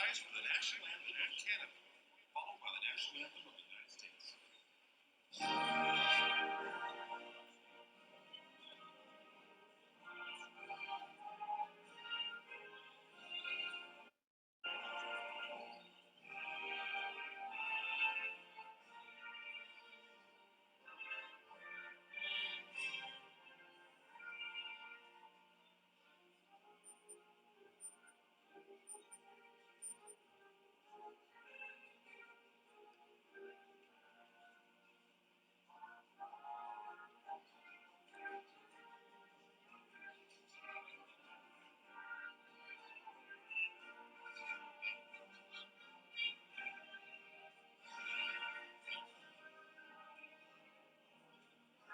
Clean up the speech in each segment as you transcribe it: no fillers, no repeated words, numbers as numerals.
rise for the national anthem of Canada, followed by the national anthem of the United States.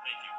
Thank you.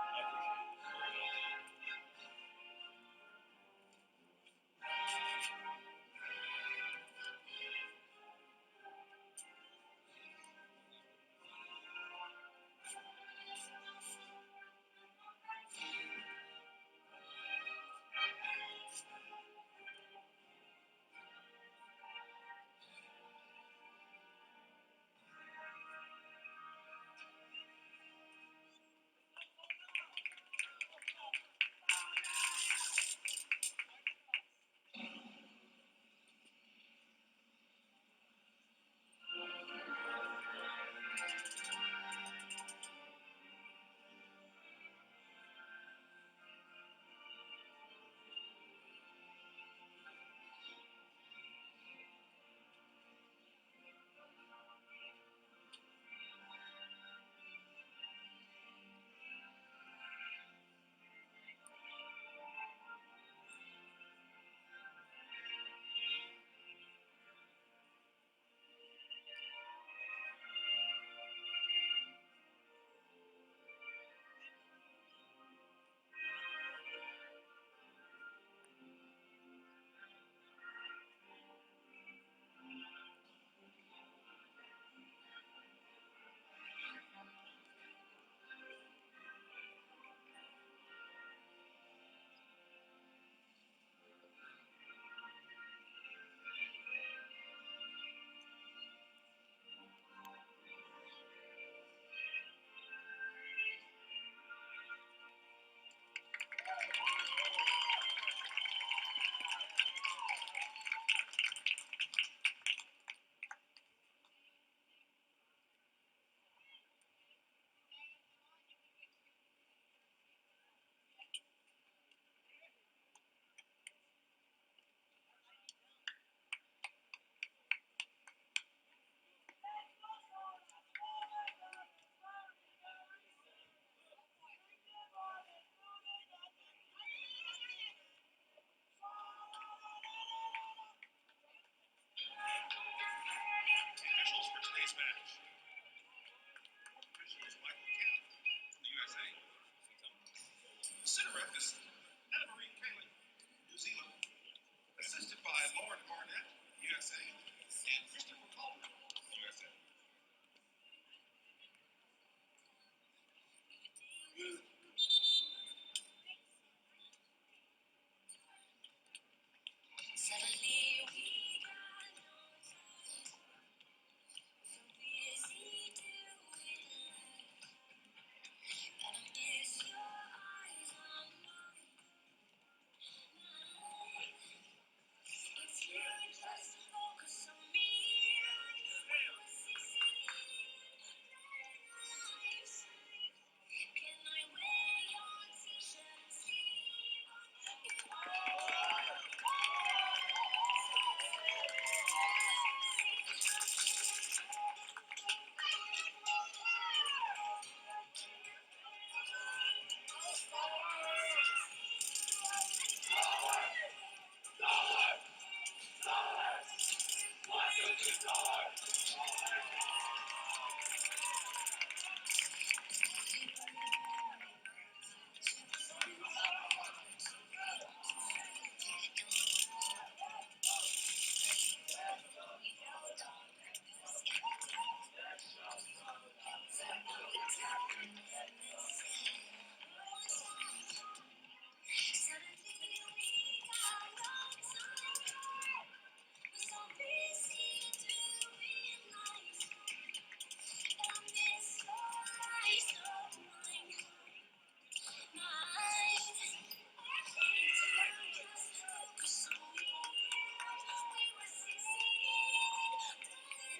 I appreciate it very much. Officials for today's match. Official is Michael Camp from the USA. The center ref is Anna Marie Cayley, New Zealand. Assisted by Lauren Barnett, USA, and Christopher Calder, USA. Suddenly we got no time, so busy doing life, that I miss your eyes on mine. If you just focus on me, I will succeed. Can I wear your t-shirt and sleeve?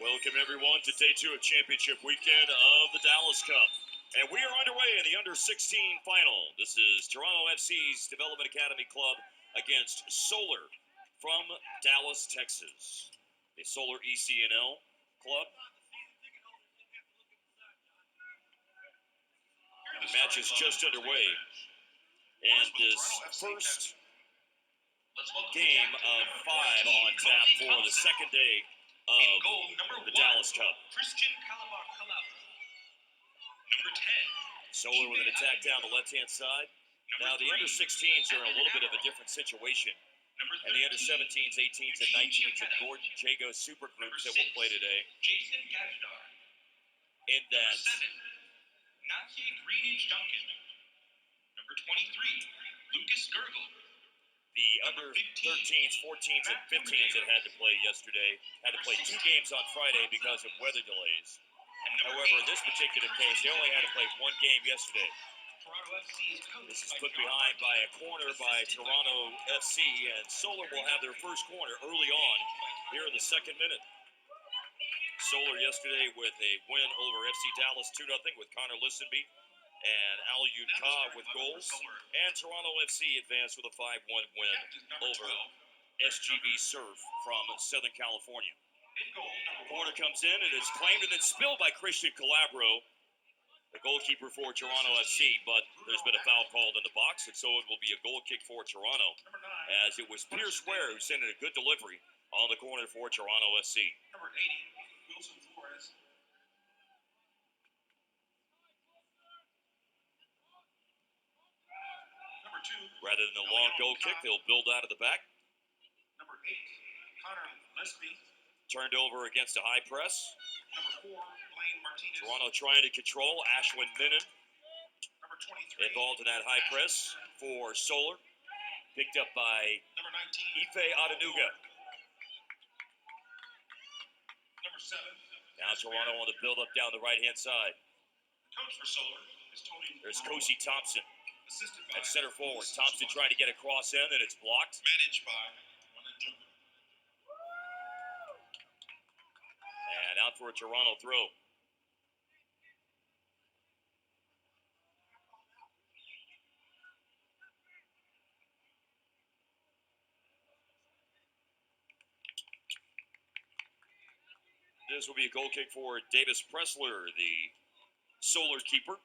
Welcome everyone to day 2 of championship weekend of the Dallas Cup. And we are underway in the under-16 final. This is Toronto FC's Development Academy Club against Solar from Dallas, Texas. The Solar ECNL Club. The match is just underway. And this first game of 5 on tap for the second day of the Dallas Cup. Number 10. Solar with an attack down the left-hand side. Now the under-16s are in a little bit of a different situation. And the under-17s, 18s, and 19s and Gordon Jago super groups that will play today. Jason Gajadhar. In that. Nachi Greenidge Duncan. Number 23, Lucas Gergel. The under-13s, 14s, and 15s that had to play yesterday had to play 2 games on Friday because of weather delays. However, in this particular case, they only had to play 1 game yesterday. This is put behind by a corner by Toronto FC, and Solar will have their first corner early on here in the second minute. Solar yesterday with a win over FC Dallas 2-0 with Connor Listenby and Alyud Ka with goals. And Toronto FC advanced with a 5-1 win over SGV Surf from Southern California. Corner comes in and is claimed and then spilled by Christian Calabro, the goalkeeper for Toronto FC, but there's been a foul called in the box, and so it will be a goal kick for Toronto, as it was Pierce Ware who sent in a good delivery on the corner for Toronto FC. Number 80, Wilson Flores. Number 2. Rather than a long goal kick, they'll build out of the back. Number 8, Connor Listenby. Turned over against a high press. Number 4, Blaine Martinez. Toronto trying to control. Ashwin Menon Number 23, involved in that high press for Solar. Picked up by number 19, Ife Adenuga. Number 7. Now Toronto on the build-up down the right-hand side. Coach for Solar is Tony. There's Kosi Thompson Assisted by at center forward. Thompson trying to get a cross in, and it's blocked. Managed by Wanda Jumper. And out for a Toronto throw. This will be a goal kick for Davis Pressler, the Solar keeper.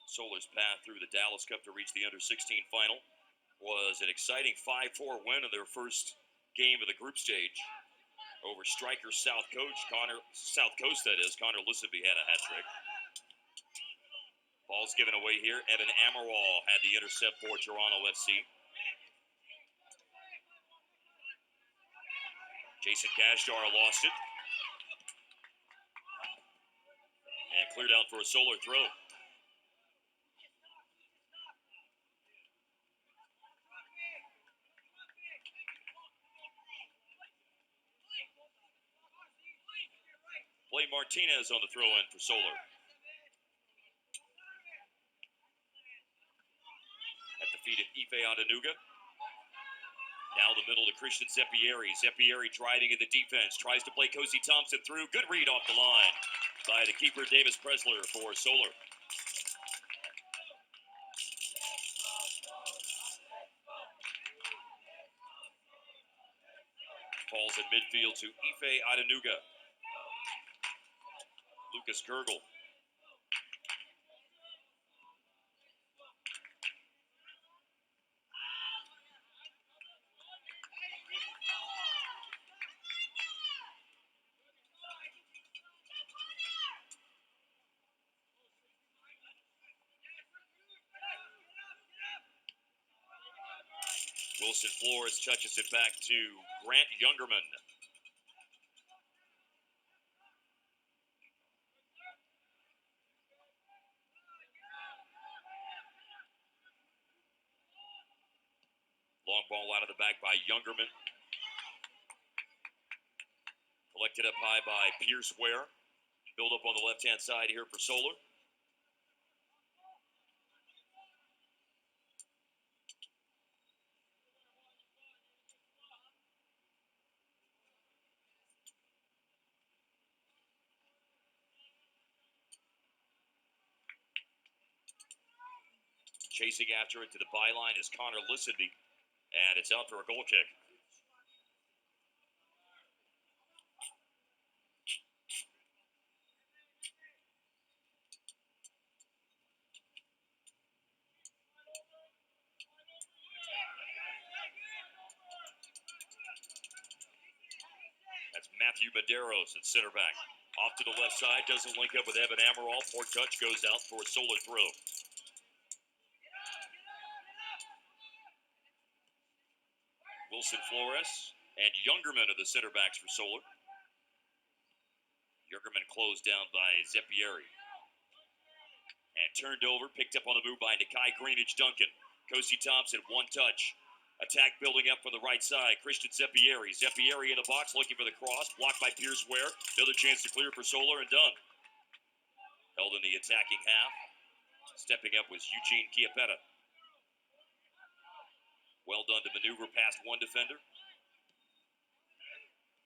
Solar's path through the Dallas Cup to reach the under-16 final was an exciting 5-4 win in their first game of the group stage over striker South Coast, Connor Listenby had a hat trick. Ball's given away here. Evan Amaral had the intercept for Toronto FC. Jason Gajadhar lost it. And cleared out for a Solar throw. Blaine Martinez on the throw-in for Solar. At the feet of Ife Adenuga. Now the middle to Christian Zeppieri. Zeppieri driving in the defense. Tries to play Kosi Thompson through. Good read off the line by the keeper Davis Pressler for Solar. Falls in midfield to Ife Adenuga. Lucas Gergel. Wilson Flores touches it back to Grant Youngerman. Long ball out of the back by Youngerman. Collected up high by Pierce Ware. Build up on the left-hand side here for Solar. Chasing after it to the byline is Connor Listenby, and it's out for a goal kick. That's Matthew Medeiros at center back. Off to the left side, doesn't link up with Evan Amaral. Poor touch, goes out for a Solar throw. Wilson Flores and Youngerman are the center backs for Solar. Youngerman closed down by Zeppieri. And turned over, picked up on the move by Nakai Greenidge Duncan. Kosi Thompson, one touch. Attack building up from the right side. Christian Zeppieri. Zeppieri in the box looking for the cross. Blocked by Pierce Ware. Another chance to clear for Solar and done. Held in the attacking half. Stepping up was Eugene Chiappetta. Well done to maneuver past one defender.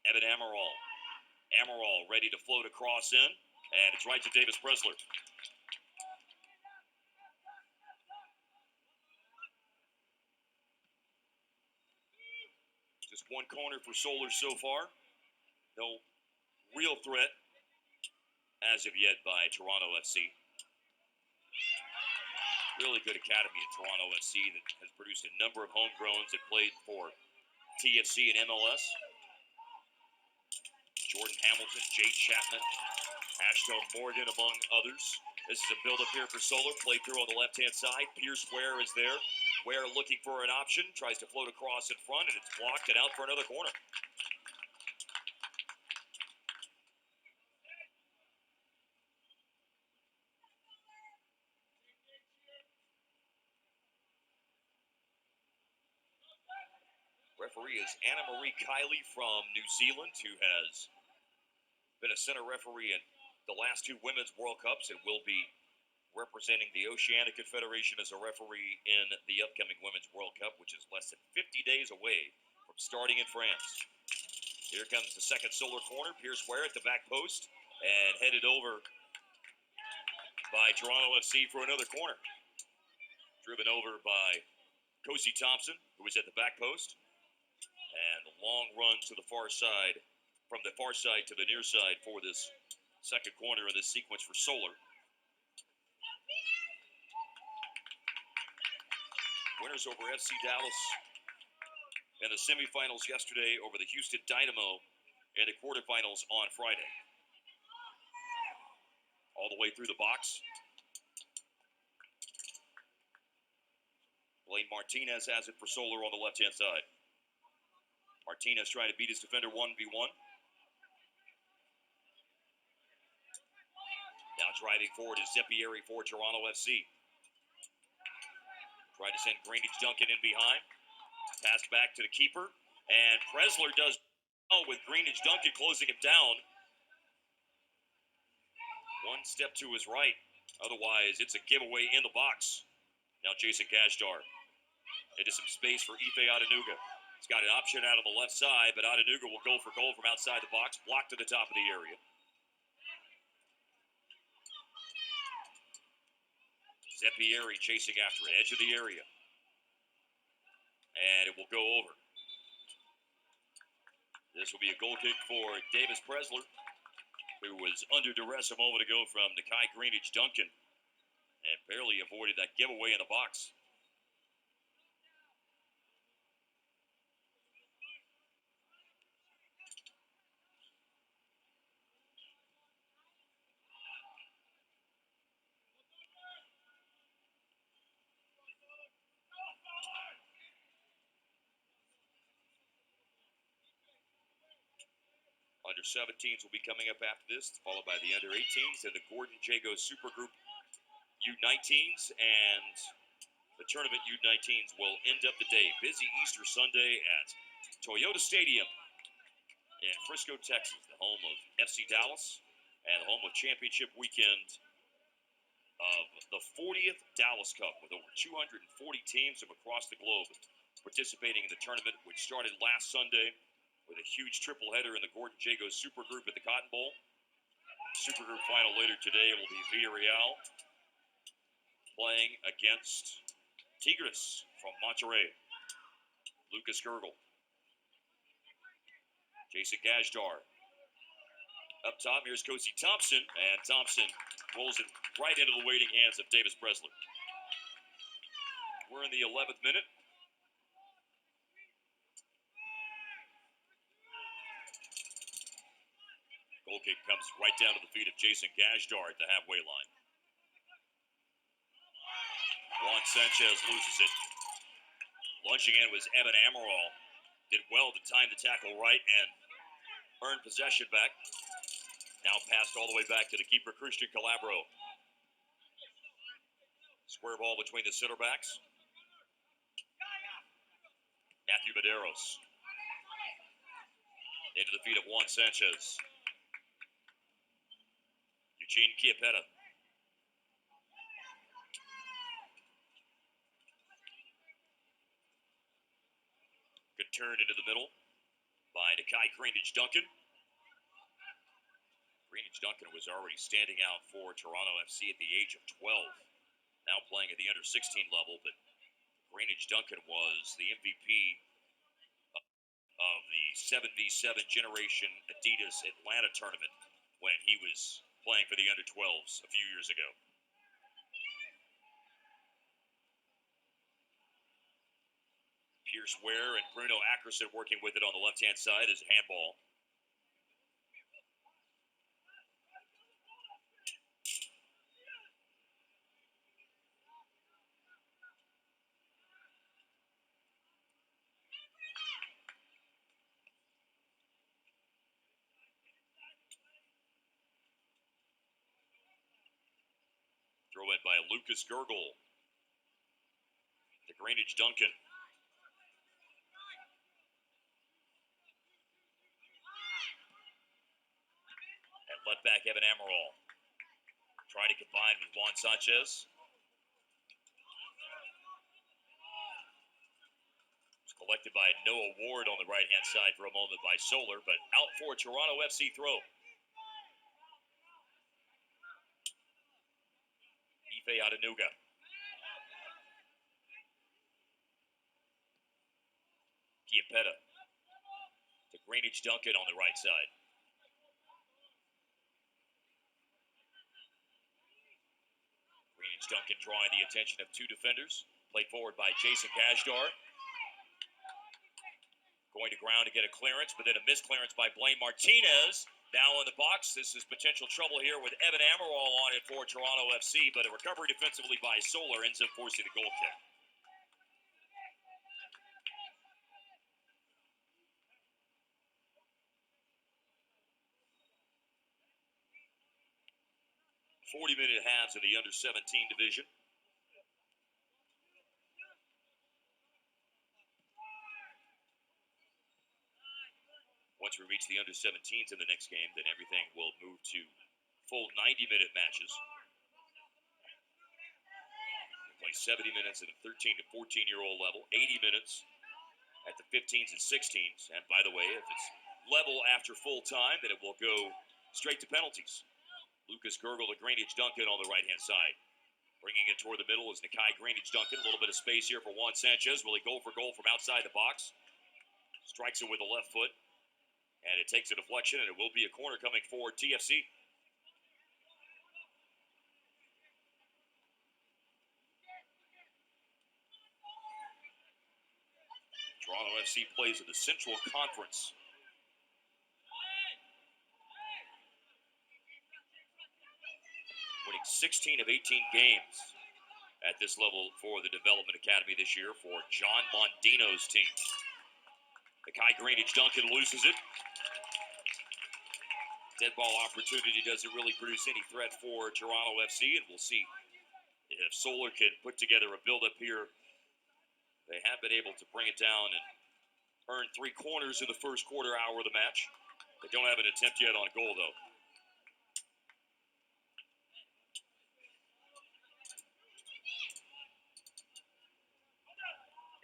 Evan Amaral. Amaral ready to float across in. And it's right to Davis Presler. Just one corner for Solar so far. No real threat as of yet by Toronto FC. Really good academy at Toronto FC that has produced a number of homegrowns that played for TFC and MLS. Jordan Hamilton, Jade Chapman, Ashtone Morgan among others. This is a build-up here for Solar. Play through on the left-hand side. Pierce Ware is there. Ware looking for an option. Tries to float across in front, and it's blocked and out for another corner. Referee is Anna Marie Kiley from New Zealand, who has been a center referee in the last two Women's World Cups and will be representing the Oceanic Confederation as a referee in the upcoming Women's World Cup, which is less than 50 days away from starting in France. Here comes the second Solar corner. Pierce Ware at the back post and headed over by Toronto FC for another corner. Driven over by Kosi Thompson, who was at the back post. And a long run to the far side, from the far side to the near side for this second corner in this sequence for Solar. Winners over FC Dallas in the semifinals yesterday over the Houston Dynamo in the quarterfinals on Friday. All the way through the box. Blaine Martinez has it for Solar on the left-hand side. Martinez trying to beat his defender 1v1. Now driving forward is Zeppieri for Toronto FC. Trying to send Greenidge Duncan in behind. Passed back to the keeper. And Presler does well with Greenidge Duncan closing him down. One step to his right. Otherwise, it's a giveaway in the box. Now Jason Gajadhar into some space for Ife Adenuga. He's got an option out on the left side, but Adenuga will go for goal from outside the box. Blocked to the top of the area. Zeppieri chasing after it. Edge of the area. And it will go over. This will be a goal kick for Davis Presler, who was under duress a moment ago from Nakai Greenidge Duncan and barely avoided that giveaway in the box. Under 17s will be coming up after this, followed by the under 18s and the Gordon Jago Supergroup U19s, and the tournament U19s will end up the day. Busy Easter Sunday at Toyota Stadium in Frisco, Texas, the home of FC Dallas and the home of championship weekend of the 40th Dallas Cup, with over 240 teams from across the globe participating in the tournament, which started last Sunday with a huge triple header in the Gordon Jago Supergroup at the Cotton Bowl. Supergroup final later today will be Villarreal playing against Tigres from Monterrey. Lucas Gergel. Jason Gajadhar. Up top, here's Kosi Thompson, and Thompson rolls it right into the waiting hands of Davis Breslin. We're in the 11th minute. Goal kick comes right down to the feet of Jason Gajadhar at the halfway line. Juan Sanchez loses it. Lunging in was Evan Amaral. Did well to time the tackle right and earn possession back. Now passed all the way back to the keeper, Christian Calabro. Square ball between the center backs. Matthew Medeiros. Into the feet of Juan Sanchez. Eugene Chiapetta. Good turn into the middle by Nakai Greenidge Duncan. Greenidge Duncan was already standing out for Toronto FC at the age of 12. Now playing at the under-16 level, but Greenidge Duncan was the MVP of the 7v7 Generation Adidas Atlanta tournament when he was playing for the under-12s a few years ago. Pierce Ware and Bruno Ackerson working with it on the left-hand side as a handball. Throw in by Lucas Gergel to Greenidge Duncan. And let back Evan Amaral. Trying to combine with Juan Sanchez. It's collected by Noah Ward on the right-hand side for a moment by Solar, but out for a Toronto FC throw. Ife Adenuga. Chiapetta to Greenidge Duncan on the right side. Greenidge Duncan drawing the attention of two defenders. Played forward by Jason Gajadhar. Going to ground to get a clearance, but then a misclearance by Blaine Martinez. Now in the box, this is potential trouble here with Evan Amaral on it for Toronto FC, but a recovery defensively by Solar ends up forcing the goal kick. .40-minute halves in the under-17 division. Once we reach the under-17s in the next game, then everything will move to full 90-minute matches. We'll play 70 minutes at the 13 to 14-year-old level, 80 minutes at the 15s and 16s. And by the way, if it's level after full time, then it will go straight to penalties. Lucas Gergel to Greenidge Duncan on the right-hand side. Bringing it toward the middle is Nakai Greenidge Duncan. A little bit of space here for Juan Sanchez. Will he go for goal from outside the box? Strikes it with the left foot. And it takes a deflection, and it will be a corner coming for TFC. Toronto FC plays in the Central Conference. Winning 16 of 18 games at this level for the Development Academy this year for John Mondino's team. Nakai Greenidge Duncan loses it. Dead ball opportunity doesn't really produce any threat for Toronto FC, and we'll see if Solar can put together a build-up here. They have been able to bring it down and earn 3 corners in the first quarter hour of the match. They don't have an attempt yet on goal, though.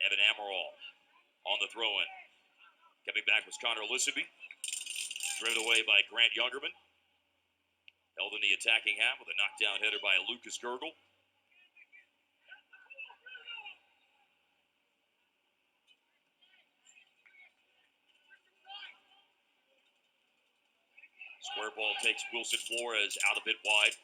Evan Amaral on the throw-in. Coming back was Connor Lissaby. Driven away by Grant Youngerman. Held in the attacking half with a knockdown header by Lucas Gergel. Square ball takes Wilson Flores out a bit wide.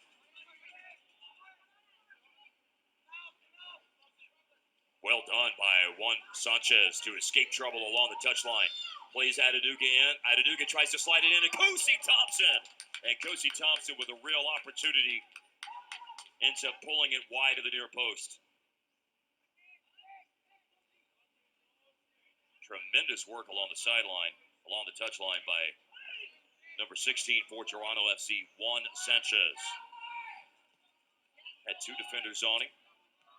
Well done by Juan Sanchez to escape trouble along the touchline. Plays Adenuga in. Adenuga tries to slide it in to Kosi Thompson. And Kosi Thompson with a real opportunity ends up pulling it wide of the near post. Tremendous work along the sideline, along the touchline by number 16 for Toronto FC, Juan Sanchez. Had two defenders on him,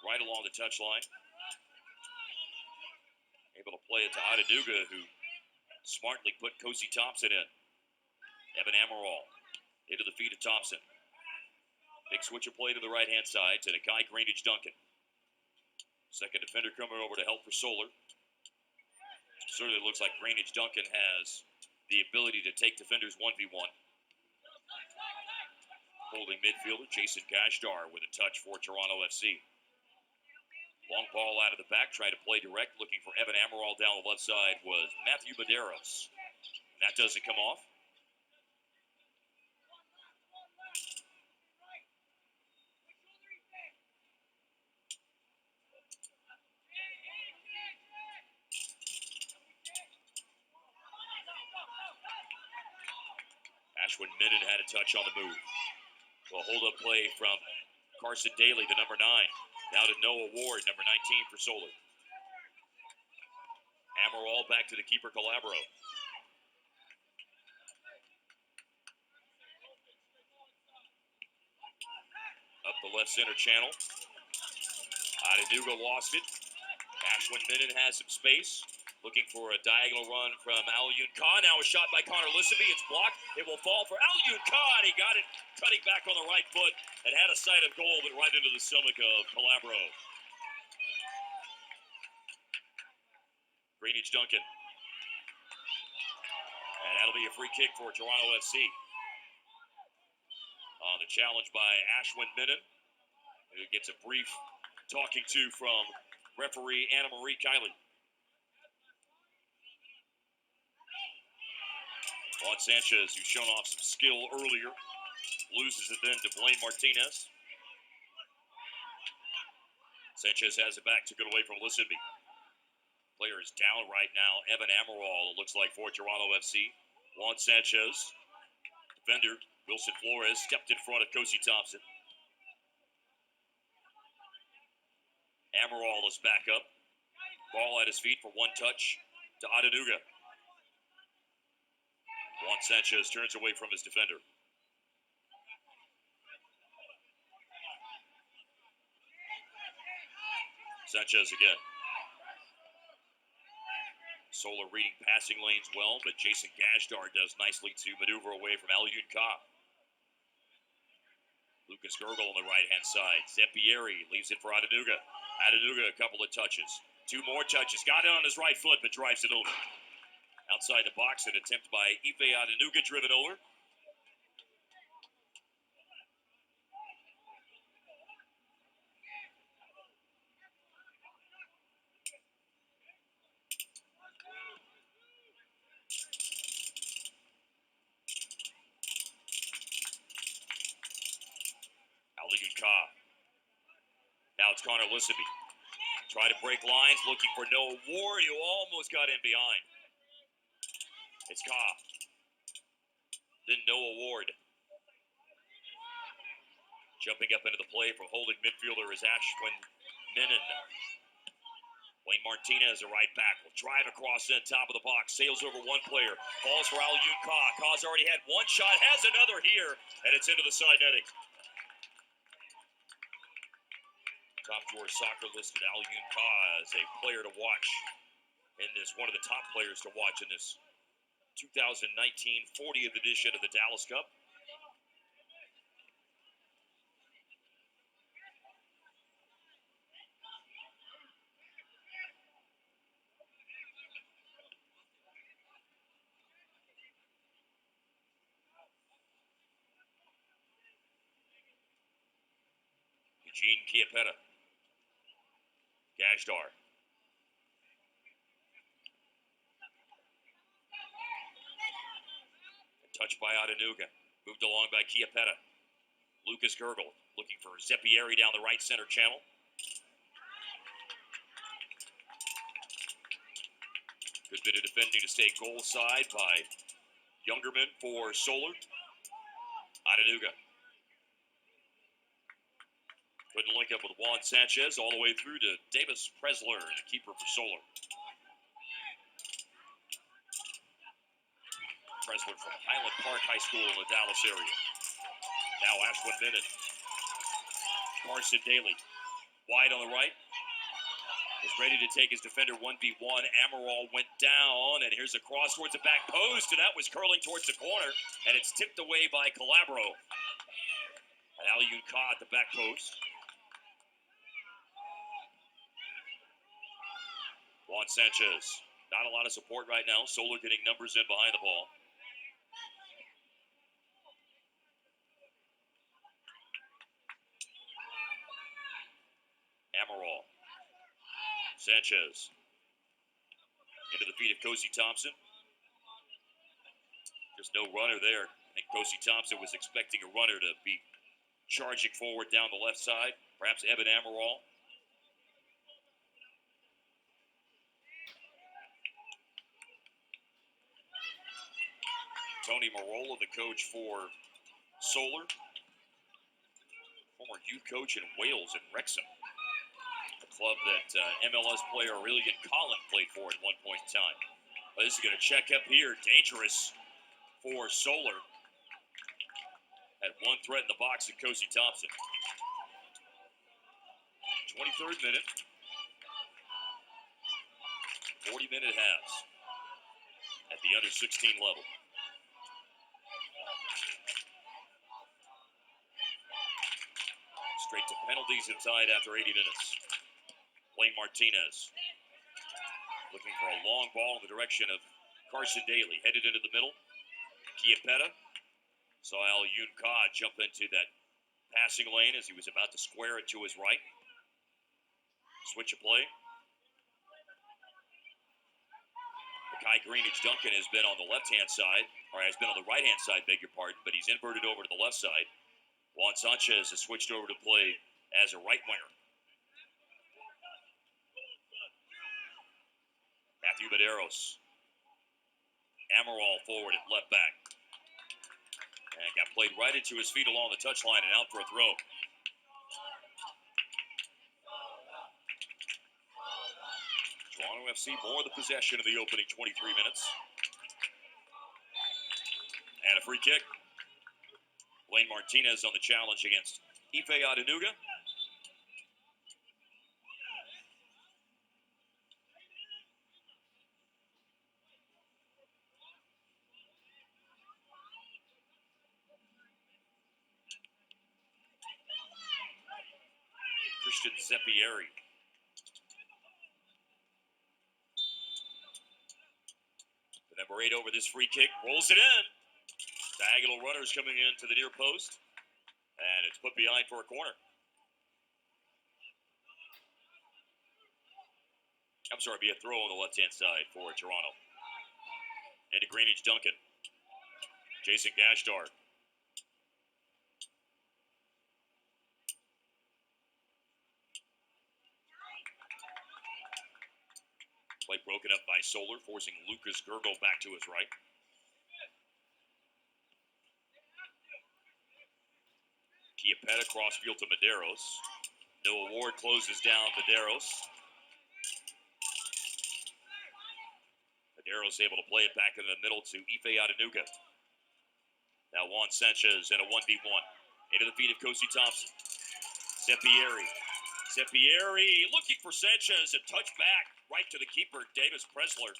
right along the touchline. Able to play it to Adenuga, who smartly put Kosi Thompson in. Evan Amaral into the feet of Thompson. Big switcher play to the right-hand side to the Kai Greenidge Duncan. Second defender coming over to help for Solar. Certainly looks like Greenidge Duncan has the ability to take defenders 1v1. Holding midfielder Jason Gajadhar with a touch for Toronto FC. Long ball out of the back, trying to play direct, looking for Evan Amaral down the left side was Matthew Medeiros. That doesn't come off. Ashwin Minnan had a touch on the move. So a hold-up play from Carson Daly, the number 9. Now to Noah Ward, number 19 for Solar. Amaral back to the keeper, Calabro. Up the left center channel. Adenuga lost it. Ashwin Minnan has some space. Looking for a diagonal run from Al-Yun Khan. Now a shot by Connor Lisaby. It's blocked. It will fall for Al-Yun Khan. He got it cutting back on the right foot and had a sight of goal, but right into the stomach of Calabro. Greenidge Duncan. And that'll be a free kick for Toronto FC. On the challenge by Ashwin Minnan, who gets a brief talking to from referee Anna Marie Kiley. Juan Sanchez, who's shown off some skill earlier, loses it then to Blaine Martinez. Sanchez has it back, took it away from Lisaby. Player is down right now. Evan Amaral, it looks like, for Toronto FC. Juan Sanchez, defender, Wilson Flores, stepped in front of Kosi Thompson. Amaral is back up. Ball at his feet for one touch to Adenuga. Juan Sanchez turns away from his defender. Sanchez again. Solar reading passing lanes well, but Jason Gajadhar does nicely to maneuver away from Al-Yun Khan. Lucas Gergel on the right-hand side. Zempieri leaves it for Adenuga. Adenuga, a couple of touches. Two more touches. Got it on his right foot, but drives it over. Outside the box, an attempt by Ife Adenuga driven over. Al-Yun Khan. Now it's Connor Lisaby. Try to break lines, looking for Noah Ward, who almost got in behind. It's Kah. Then Noah Ward. Jumping up into the play from holding midfielder is Ashwin Minnan. Wayne Martinez, a right back, will drive across the top of the box, sails over one player, falls for Al-Yun Khan. Kah's already had one shot, has another here, and it's into the side netting. Top drawer soccer listed Al-Yun Khan as a player to watch in this, one of the top players to watch in this 2019 40th edition of the Dallas Cup. Eugene Chiappetta. Gajadhar. Touched by Adenuga. Moved along by Chiappetta. Lucas Gergel looking for Zeppieri down the right center channel. Good bit of defending to stay goal side by Youngerman for Solar. Adenuga. Couldn't link up with Juan Sanchez all the way through to Davis Presler, the keeper for Solar. Presler from Highland Park High School in the Dallas area. Now Ashwin Minute. Carson Daly. Wide on the right. Was ready to take his defender 1v1. Amaral went down, and here's a cross towards the back post, and that was curling towards the corner, and it's tipped away by Calabro. And Aliun Ka at the back post. Juan Sanchez. Not a lot of support right now. Solar getting numbers in behind the ball. Amaral. Sanchez. Into the feet of Kosi Thompson. There's no runner there. I think Kosi Thompson was expecting a runner to be charging forward down the left side. Perhaps Evan Amaral. Tony Marola, the coach for Solar. Former youth coach in Wales and Wrexham. A club that MLS player Aurelian Collin played for at one point in time. But this is going to check up here. Dangerous for Solar. Had one threat in the box at Kosi Thompson. 23rd minute. 40-minute halves at the under 16 level. Straight to penalties and tied after 80 minutes. Blaine Martinez looking for a long ball in the direction of Carson Daly. Headed into the middle. Chiappetta saw Aliun Ka jump into that passing lane as he was about to square it to his right. Switch of play. Kai Greenidge Duncan has been on the left-hand side, or has been on the right-hand side, beg your pardon, but he's inverted over to the left side. Juan Sanchez has switched over to play as a right winger. Matthew Medeiros. Amaral forward at left back. And got played right into his feet along the touchline and out for a throw. Toronto FC more the possession of the opening 23 minutes. And a free kick. Blaine Martinez on the challenge against Ife Adenuga. Christian Zeppieri. The number 8 over this free kick, rolls it in. Diagonal runners coming in to the near post. And it's put behind for a corner. I'm sorry, be a throw on the left-hand side for Toronto. Into Greenidge Duncan. Jason Gajadhar. Play broken up by Solar, forcing Lucas Gergel back to his right. Chiappetta crossfield to Medeiros. Noah Ward closes down Medeiros. Medeiros able to play it back in the middle to Ife Adenuga. Now Juan Sanchez in a 1v1. Into the feet of Kosi Thompson. Zeppieri. Zeppieri looking for Sanchez and touch back right to the keeper, Davis Presler.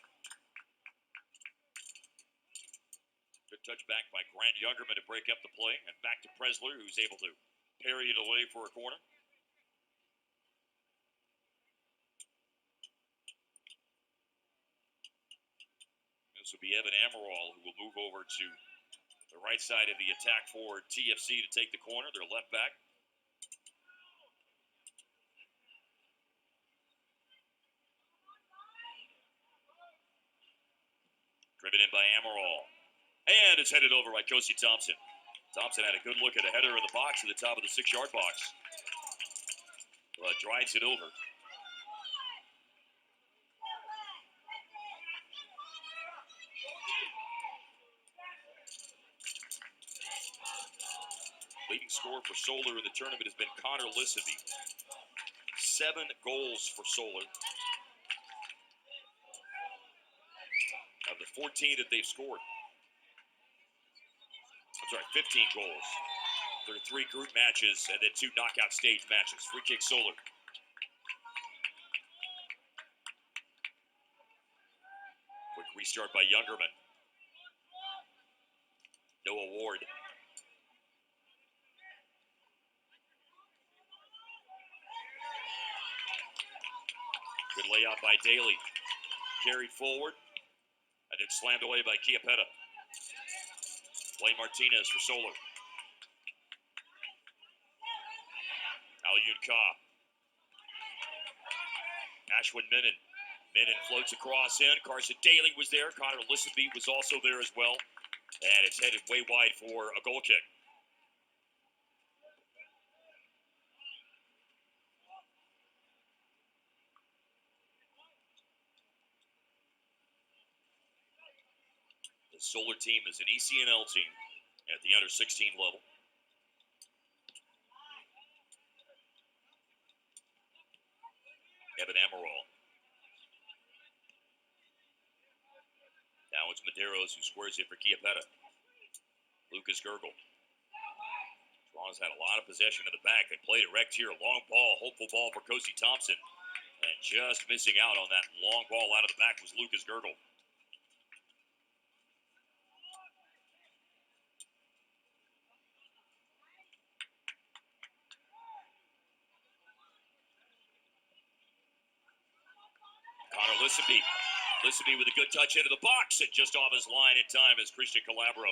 Good touch back by Grant Youngerman to break up the play, and back to Presler, who's able to parry it away for a corner. This will be Evan Amaral, who will move over to the right side of the attack for TFC to take the corner, their left back. Driven in by Amaral. And it's headed over by Kosi Thompson. Thompson had a good look at a header in the box at the top of the 6-yard box. But drives it over. Leading scorer for Solar in the tournament has been Connor Lissaby. 7 goals for Solar. Of the 14 that they've scored. I'm sorry, 15 goals. There are 3 group matches and then 2 knockout stage matches. Free kick Solar. Quick restart by Youngerman. Noah Ward. Good layout by Daly. Carried forward and then slammed away by Chiappetta. Blaine Martinez for Solar. Alyun Ka. Ashwin Menon. Menon floats across in. Carson Daly was there. Connor Lissaby was also there as well. And it's headed way wide for a goal kick. The Solar team is an ECNL team at the under 16 level. Evan Amaral. Now it's Medeiros who squares it for Chiappetta. Lucas Gergel. Toronto's had a lot of possession in the back. They played direct here. Long ball, hopeful ball for Kosi Thompson. And just missing out on that long ball out of the back was Lucas Gergel. Connor Lissaby. Lissaby with a good touch into the box and just off his line in time is Christian Calabro.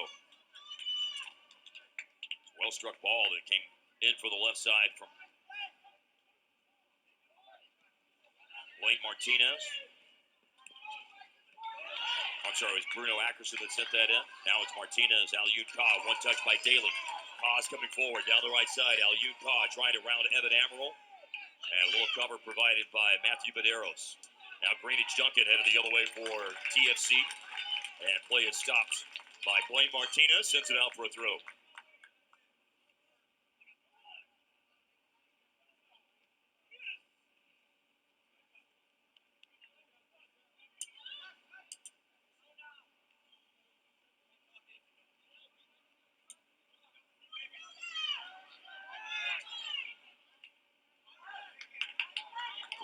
Well struck ball that came in for the left side from Blaine Martinez. I'm sorry, it was Bruno Ackerson that sent that in. Now it's Martinez, Alyun Ka, one touch by Daly. Ka's coming forward down the right side. Alyun Ka trying to round Evan Amaral. And a little cover provided by Matthew Medeiros. Now Greenwich Duncan headed the other way for TFC. And play is stopped by Blaine Martinez. Sends it out for a throw.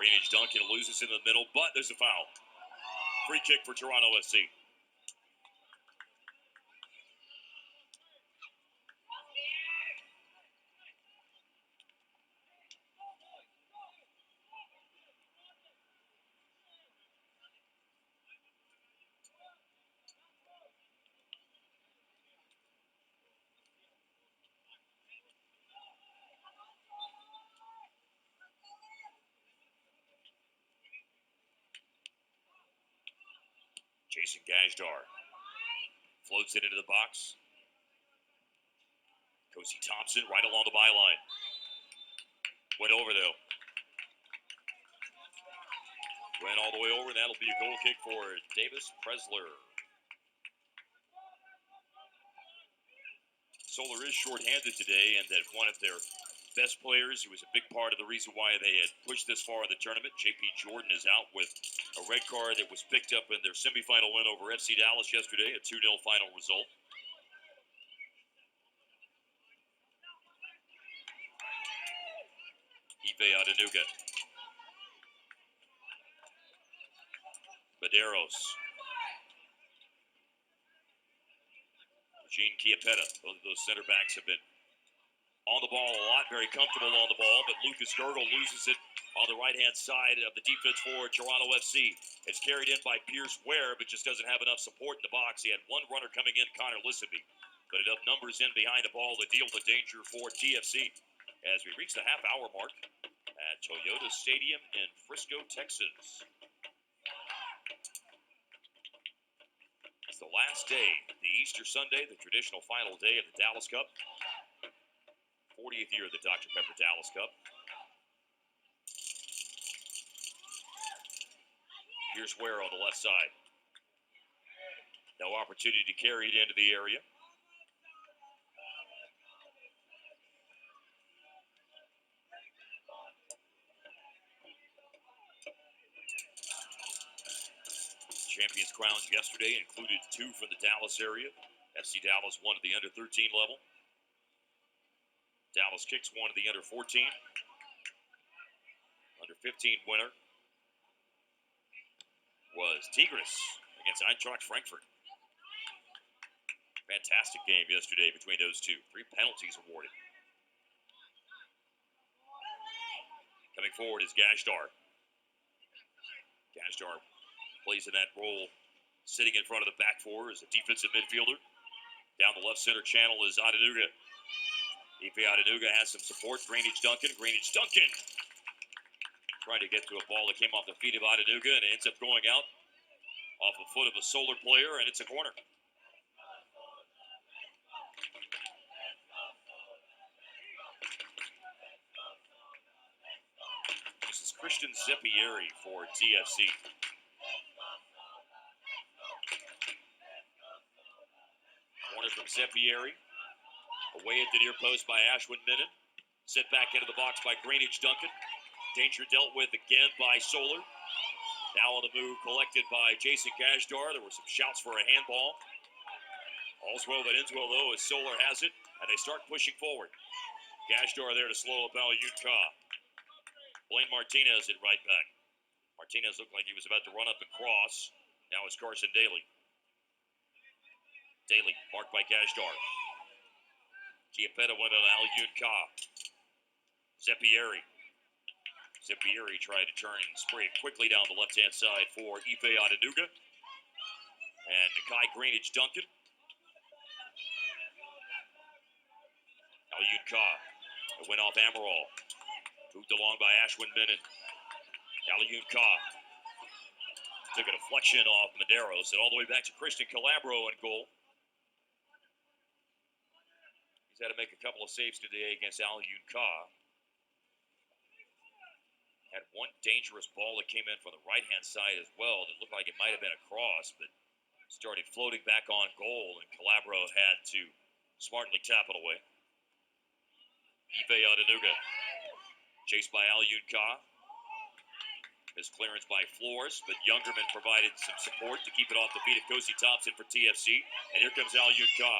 Greenwich Duncan loses in the middle, but there's a foul. Free kick for Toronto FC. Jason Gajadhar floats it into the box. Kosi Thompson right along the byline. Went over though. Went all the way over, and that'll be a goal kick for Davis Presler. Solar is shorthanded today, and that one of their best players, who was a big part of the reason why they had pushed this far in the tournament, JP Jordan, is out with a red card that was picked up in their semifinal win over FC Dallas yesterday, a 2-0 final result. Ife Adenuga. Medeiros. Eugene Chiappetta. Both of those center backs have been on the ball a lot, very comfortable on the ball, but Lucas Gergel loses it on the right-hand side of the defense for Toronto FC. It's carried in by Pierce Ware, but just doesn't have enough support in the box. He had one runner coming in, Connor Lissaby, but enough numbers in behind the ball to deal the danger for TFC. As we reach the half-hour mark at Toyota Stadium in Frisco, Texas. the last day, the Easter Sunday, the traditional final day of the Dallas Cup. 40th year of the Dr. Pepper Dallas Cup. Here's Ware on the left side. No opportunity to carry it into the area. Champions crowns yesterday included 2 from the Dallas area. FC Dallas won at the under 13 level. Dallas Kicks won at the under 14. Under 15 winner was Tigres against Eintracht Frankfurt. Fantastic game yesterday between those two. 3 penalties awarded. Coming forward is Gajadhar. Gajadhar plays in that role, sitting in front of the back four as a defensive midfielder. Down the left center channel is Adenuga. Ife Adenuga has some support. Greenidge Duncan trying to get to a ball that came off the feet of Adenuga, and it ends up going out off the foot of a Solar player, and it's a corner. This is Christian Zeppieri for TFC. Corner from Zeppieri. Away at the near post by Ashwin Minnan. Set back into the box by Greenidge Duncan. Danger dealt with again by Solar. Now on the move, collected by Jason Gajadhar. There were some shouts for a handball. All's well that ends well, though, as Solar has it, and they start pushing forward. Gajadhar there to slow up Al-Yun Ka. Blaine Martinez at right back. Martinez looked like he was about to run up and cross. Now it's Carson Daly. Daly, marked by Gajadhar. Chiappetta went on Al-Yun Ka. Zeppieri tried to turn and spray it quickly down the left-hand side for Ife Adenuga. And Nakai Greenidge Duncan. Al-Yun Ka. It went off Amaral. Moved along by Ashwin Minnan. Al-Yun Ka. Took a deflection off Medeiros and all the way back to Christian Calabro in goal. He's had to make a couple of saves today against Al-Yun Ka. Had one dangerous ball that came in from the right-hand side as well that looked like it might have been a cross, but started floating back on goal, and Calabro had to smartly tap it away. Ife Adenuga, chased by Al-Yun Ka. His clearance by Flores, but Youngerman provided some support to keep it off the feet of Kosi Thompson for TFC. And here comes Al-Yun Ka.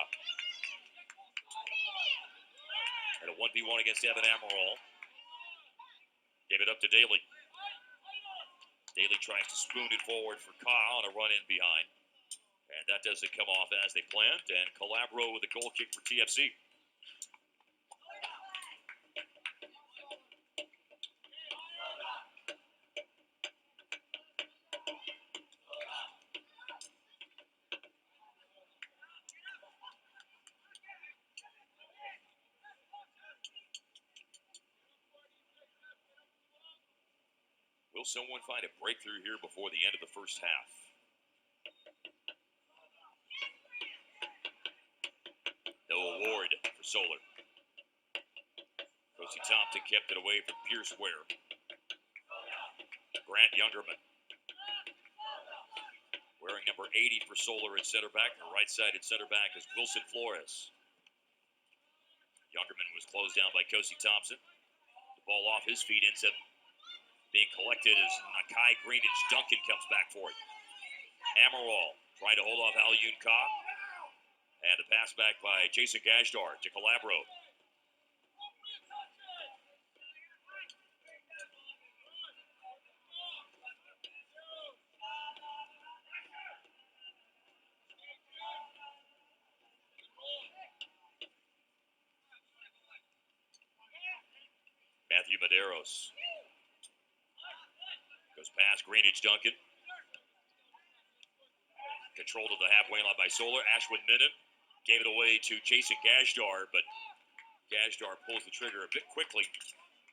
And a 1v1 against Evan Amaral. Gave it up to Daly. Daly tries to spoon it forward for Ka on a run in behind. And that doesn't come off as they planned. And Calabro with a goal kick for TFC. Will someone find a breakthrough here before the end of the first half? No award for Solar. Kosi Thompson kept it away from Pierce Ware. Grant Youngerman. Wearing number 80 for Solar at center back. The right-sided center back is Wilson Flores. Youngerman was closed down by Kosi Thompson. The ball off his feet ends up being collected as Nakai Greenidge Duncan comes back for it. Amaral trying to hold off Al-Yun Ka. And the pass back by Jason Gajadhar to Calabro. Matthew Medeiros. Goes past Greenidge Duncan. Controlled of the halfway line by Solar. Ashwin Minnan gave it away to Jason Gajadhar, but Gajadhar pulls the trigger a bit quickly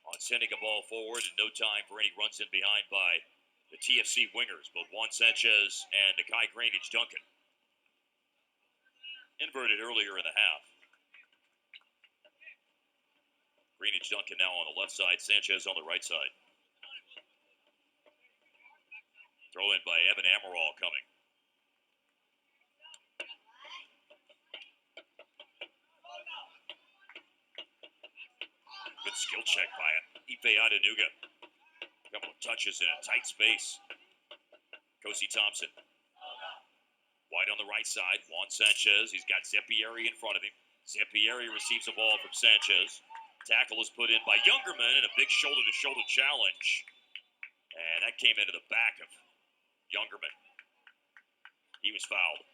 on sending a ball forward, and no time for any runs in behind by the TFC wingers, both Juan Sanchez and Nakai Greenidge Duncan. inverted earlier in the half. Greenidge Duncan now on the left side, Sanchez on the right side. Throw in by Evan Amaral coming. Good skill check by Ife Adenuga. A couple of touches in a tight space. Kosi Thompson. Wide on the right side. Juan Sanchez. He's got Zampieri in front of him. Zampieri receives the ball from Sanchez. Tackle is put in by Youngerman and a big shoulder-to-shoulder challenge. And that came into the back of Youngerman. He was fouled.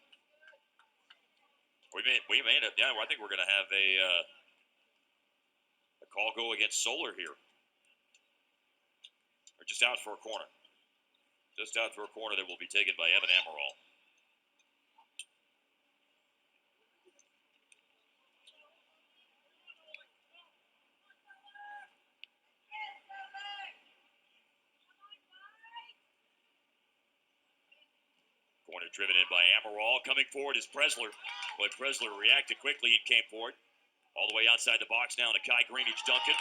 We may end up, yeah, I think we're going to have a call go against Solar here. Or just out for a corner. Just out for a corner that will be taken by Evan Amaral. Corner driven in by Amaral. Coming forward is Presler. Boy, Presler reacted quickly and came forward. All the way outside the box now to Kai Greenidge Duncan.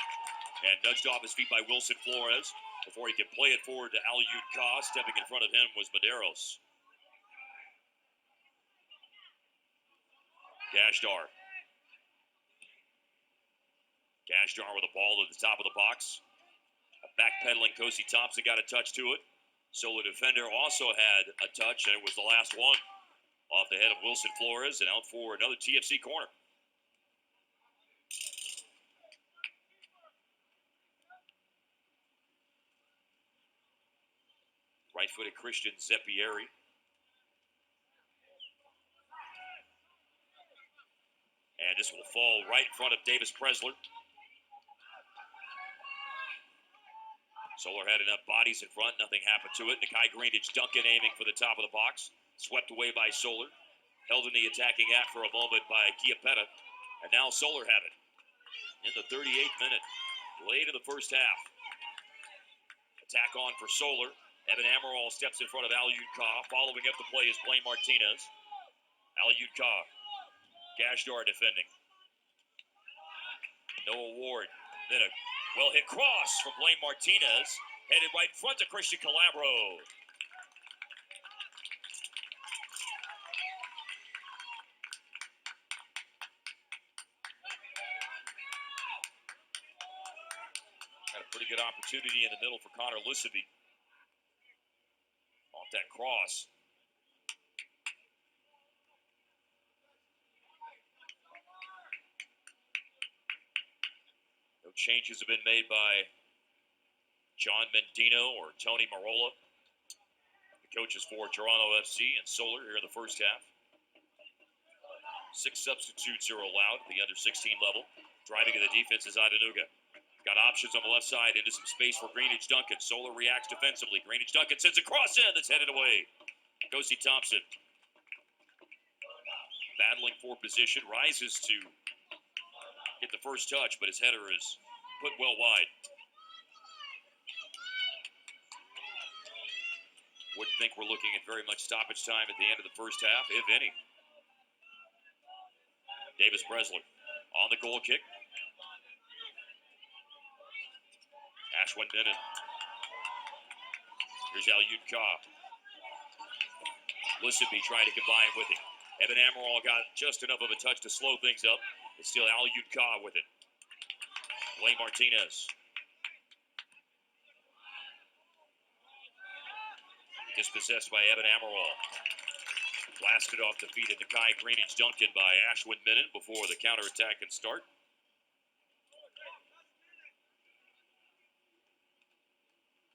And nudged off his feet by Wilson Flores. Before he could play it forward to Alyud Ka. Stepping in front of him was Medeiros. Gajadhar. Gajadhar with the ball at the top of the box. A backpedaling Kosi Thompson got a touch to it. Solar defender also had a touch, and it was the last one. Off the head of Wilson Flores and out for another TFC corner. Right-footed Christian Zampieri. And this will fall right in front of Davis Presler. Solar had enough bodies in front. Nothing happened to it. Kai Greenidge Duncan aiming for the top of the box. Swept away by Solar. Held in the attacking act for a moment by Chiappetta. And now Solar have it. In the 38th minute. Late in the first half. Attack on for Solar. Evan Amaral steps in front of Alyud Ka. Following up the play is Blaine Martinez. Alyud Ka. Gajadhar defending. Noah Ward. Then a well-hit cross from Blaine Martinez. Headed right in front to Christian Calabro. Had a pretty good opportunity in the middle for Connor Lissaby. Off that cross. No changes have been made by John Mendino or Tony Marola. The coaches for Toronto FC and Solar here in the first half. 6 substitutes are allowed at the under-16 level. Driving to the defense is Adenuga. Got options on the left side into some space for Greenidge Duncan. Solar reacts defensively. Greenidge Duncan sends a cross in that's headed away. Kosi Thompson. Battling for position. Rises to get the first touch, but his header is put well wide. Wouldn't think we're looking at very much stoppage time at the end of the first half, if any. Davis Presler on the goal kick. Ashwin Menon. Here's Alyud Ka. Lissaby trying to combine with him. Evan Amaral got just enough of a touch to slow things up. It's still Alyud Ka with it. Blaine Martinez. Dispossessed by Evan Amaral. Blasted off the feet of Kai Greenidge Duncan by Ashwin Menon before the counterattack can start.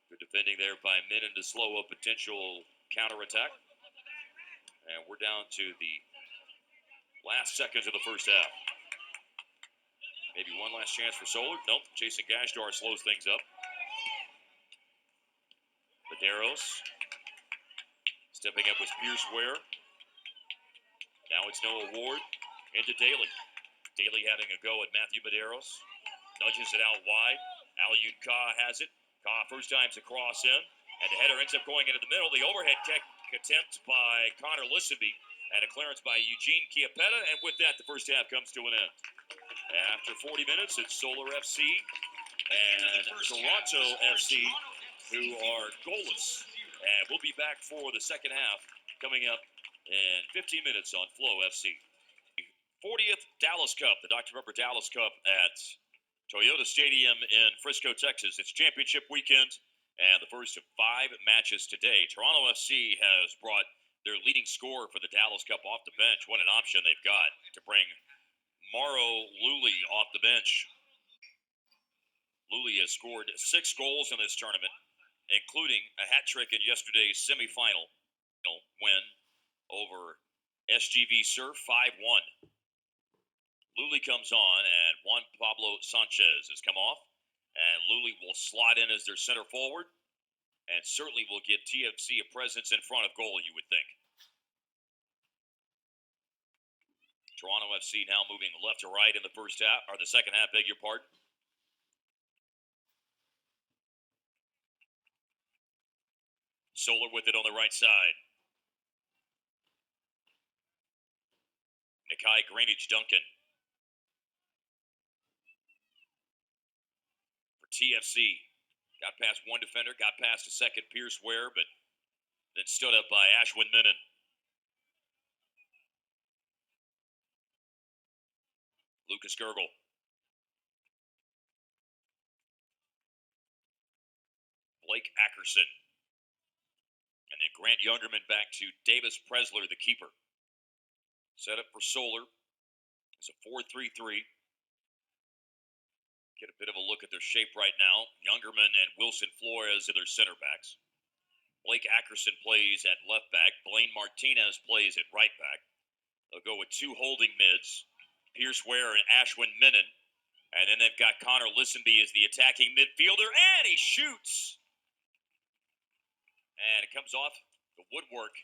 Good defending there by Menon to slow a potential counterattack. And we're down to the last seconds of the first half. Maybe one last chance for Solar. Nope. Jason Gajadhar slows things up. Medeiros. Stepping up was Pierce Ware. Now it's Noah Ward into Daly. Daly having a go at Matthew Medeiros. Nudges it out wide. Alyud Ka has it. Ka first time's a cross in. And the header ends up going into the middle. The overhead kick attempt by Connor Lissaby And a clearance by Eugene Chiappetta, and with that, the first half comes to an end. After 40 minutes, it's Solar FC and Toronto FC, who are goalless. And we'll be back for the second half coming up in 15 minutes on Flow FC. 40th Dallas Cup, the Dr. Pepper Dallas Cup at Toyota Stadium in Frisco, Texas. It's championship weekend, and the first of 5 matches today. Toronto FC has brought their leading scorer for the Dallas Cup off the bench. What an option they've got to bring Mauro Luli off the bench. Luli has scored 6 goals in this tournament, including a hat trick in yesterday's semifinal win over SGV Surf 5-1. Luli comes on, and Juan Pablo Sanchez has come off, and Luli will slot in as their center forward, and certainly will give TFC a presence in front of goal, you would think. Toronto FC now moving left to right in the first half, or the second half, beg your pardon. Solar with it on the right side. Nikai Greenidge-Duncan for TFC. Got past one defender, got past a second, Pierce Ware, but then stood up by Ashwin Menon. Lucas Gergel. Blake Ackerson. And then Grant Youngerman back to Davis Presler, the keeper. Set up for Solar. It's a 4-3-3. Get a bit of a look at their shape right now. Youngerman and Wilson Flores are their center backs. Blake Ackerson plays at left back. Blaine Martinez plays at right back. They'll go with 2 holding mids, Pierce Ware and Ashwin Menon. And then they've got Connor Lisenby as the attacking midfielder, and he shoots! And it comes off the woodwork.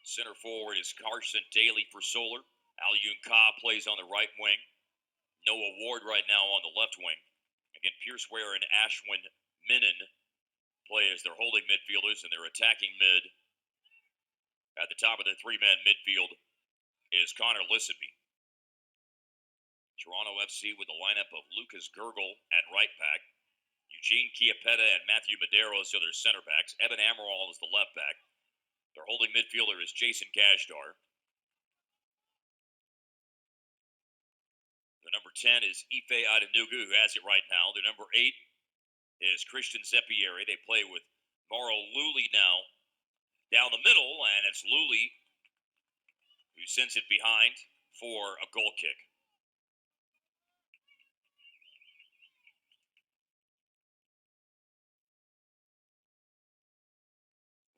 Center forward is Carson Daly for Solar. Alyun Ka plays on the right wing. Noah Ward right now on the left wing. Again, Pierce Ware and Ashwin Menon play as their holding midfielders, and their attacking mid at the top of the 3-man midfield is Connor Lisenby. Toronto FC with a lineup of Lucas Gergel at right back. Eugene Chiappetta and Matthew Medeiros are their center backs. Evan Amaral is the left back. Their holding midfielder is Jason Gajadhar. The number 10 is Ife Adenuga, who has it right now. The number 8 is Christian Zeppieri. They play with Mauro Luli now down the middle, and it's Luli who sends it behind for a goal kick.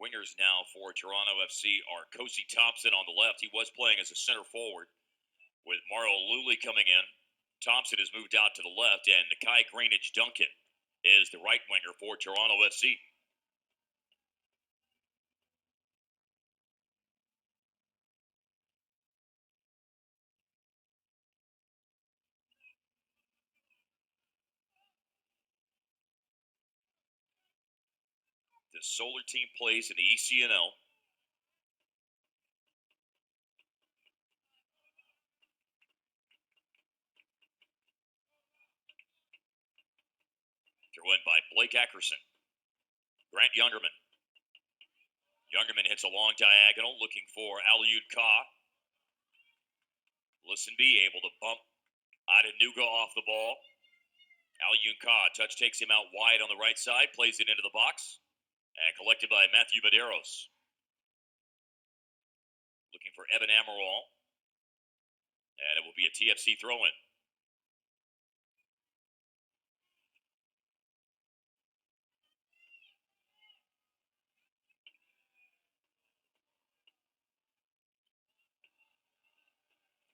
Wingers now for Toronto FC are Kosi Thompson on the left. He was playing as a center forward with Mauro Luli coming in. Thompson has moved out to the left, and Nikai Greenidge-Duncan is the right winger for Toronto FC. The Solar team plays in the ECNL. Throw in by Blake Ackerson. Grant Youngerman. Youngerman hits a long diagonal, looking for Alyun Ka. Lisenby able to bump Adenuga off the ball. Alyun Ka, touch takes him out wide on the right side, plays it into the box, and collected by Matthew Medeiros. Looking for Evan Amaral, and it will be a TFC throw-in.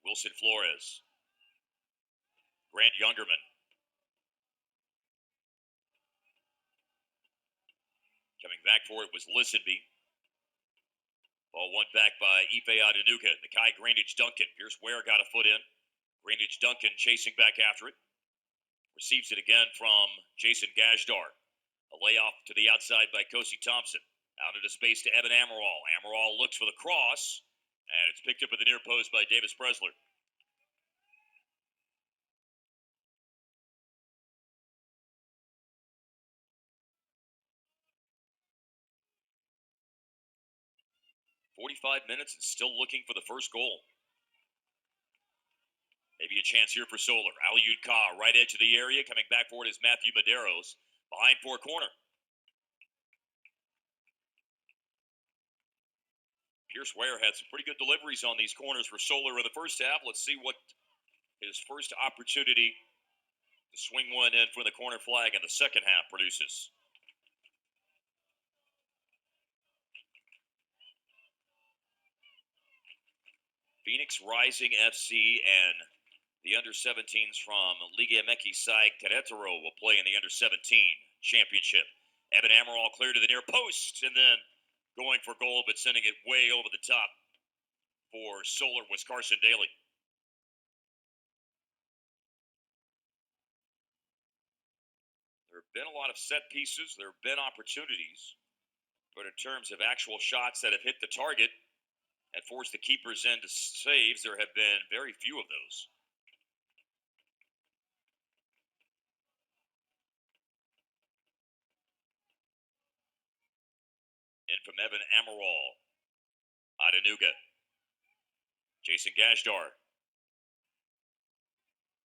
Wilson Flores. Grant Youngerman. Coming back for it was Lisenby. Ball Ball won back by Ife Adenuga. The Kai Greenidge Duncan. Pierce Ware got a foot in. Greenidge Duncan chasing back after it. Receives it again from Jason Gajadhar. A layoff to the outside by Kosi Thompson. Out into space to Evan Amaral. Amaral looks for the cross. And it's picked up at the near post by Davis Presler. "45 minutes and still looking for the first goal. Maybe a chance here for Solar. Aliud Ka, right edge of the area. Coming back for it is Matthew Medeiros. Behind four corner. Pierce Ware had some pretty good deliveries on these corners for Solar in the first half. Let's see what his first opportunity to swing one in for the corner flag in the second half produces. Phoenix Rising FC and the under-17s from Liga MX side Querétaro will play in the under-17 championship. Evan Amaral clear to the near post, and then going for goal, but sending it way over the top for Solar was Carson Daly. There have been a lot of set pieces. There have been opportunities. But in terms of actual shots that have hit the target and forced the keepers into saves, there have been very few of those. In from Evan Amaral. Adenuga. Jason Gajadhar.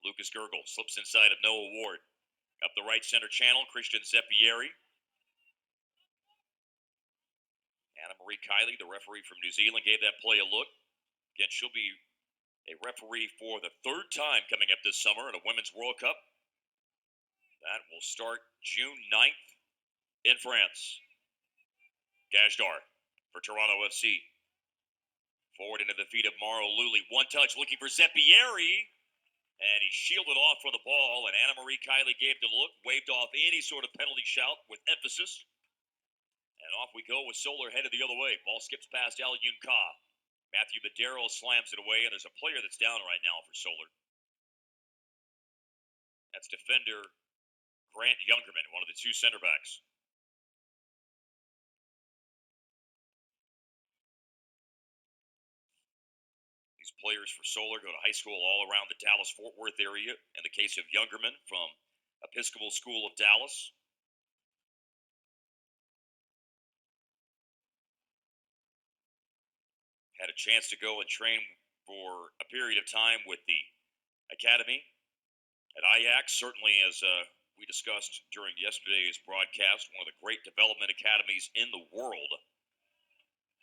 Lucas Gurgle slips inside of Noah Ward. Up the right center channel, Christian Zeppieri. Anna Marie Kiley, the referee from New Zealand, gave that play a look. Again, she'll be a referee for the third time coming up this summer in a Women's World Cup. That will start June 9th in France. Gajadhar for Toronto FC. Forward into the feet of Mauro Luli. One touch looking for Zeppieri. And he shielded off for the ball, and Anna Marie Kiley gave the look, waved off any sort of penalty shout with emphasis. And off we go with Solar headed the other way. Ball skips past Aliud Ka. Matthew Medeiros slams it away, and there's a player that's down right now for Solar. That's defender Grant Youngerman, one of the two center backs. These players for Solar go to high school all around the Dallas-Fort Worth area. In the case of Youngerman from Episcopal School of Dallas. Had a chance to go and train for a period of time with the academy at Ajax. Certainly, as we discussed during yesterday's broadcast, one of the great development academies in the world.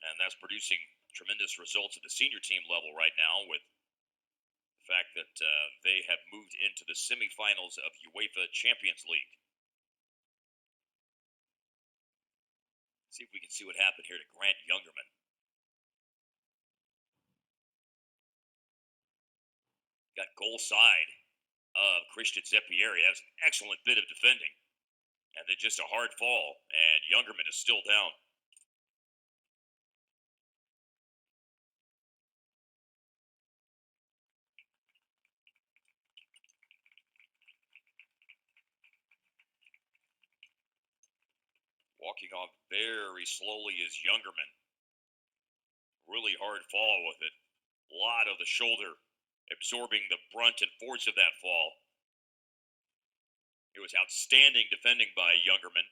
And that's producing tremendous results at the senior team level right now, with the fact that they have moved into the semifinals of UEFA Champions League. Let's see if we can see what happened here to Grant Youngerman. Got goal side of Christian Zeppieri. That was an excellent bit of defending. And then just a hard fall, and Youngerman is still down. Walking off very slowly is Youngerman. Really hard fall with it. A lot of the shoulder absorbing the brunt and force of that fall. It was outstanding defending by Youngerman,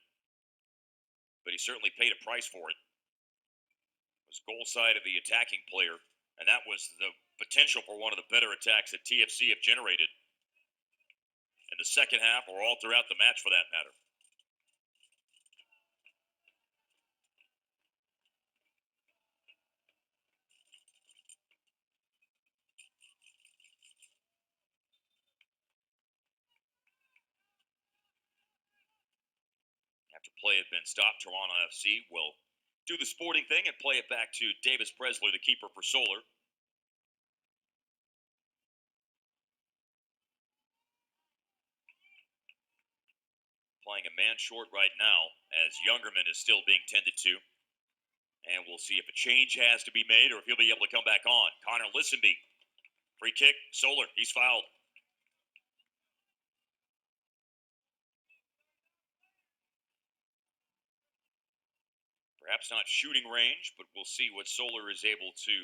but he certainly paid a price for it. It was goal side of the attacking player, and that was the potential for one of the better attacks that TFC have generated in the second half or all throughout the match for that matter. After play had been stopped, Toronto FC will do the sporting thing and play it back to Davis Presler, the keeper for Solar. Playing a man short right now as Youngerman is still being tended to. And we'll see if a change has to be made or if he'll be able to come back on. Connor Listenby. Free kick. Solar. He's fouled. Perhaps not shooting range, but we'll see what Solar is able to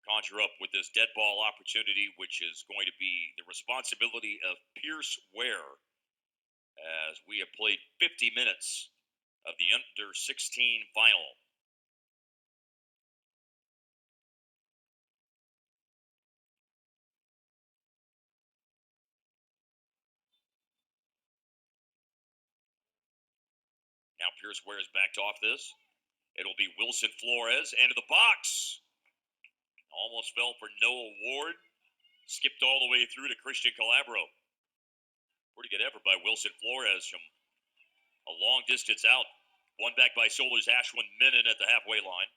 conjure up with this dead ball opportunity, which is going to be the responsibility of Pierce Ware, as we have played 50 minutes of the under 16 final. Now Pierce Ware has backed off this. It'll be Wilson Flores into the box. Almost fell for Noah Ward. Skipped all the way through to Christian Calabro. Pretty good effort by Wilson Flores from a long distance out. One back by Solar's Ashwin Menon at the halfway line.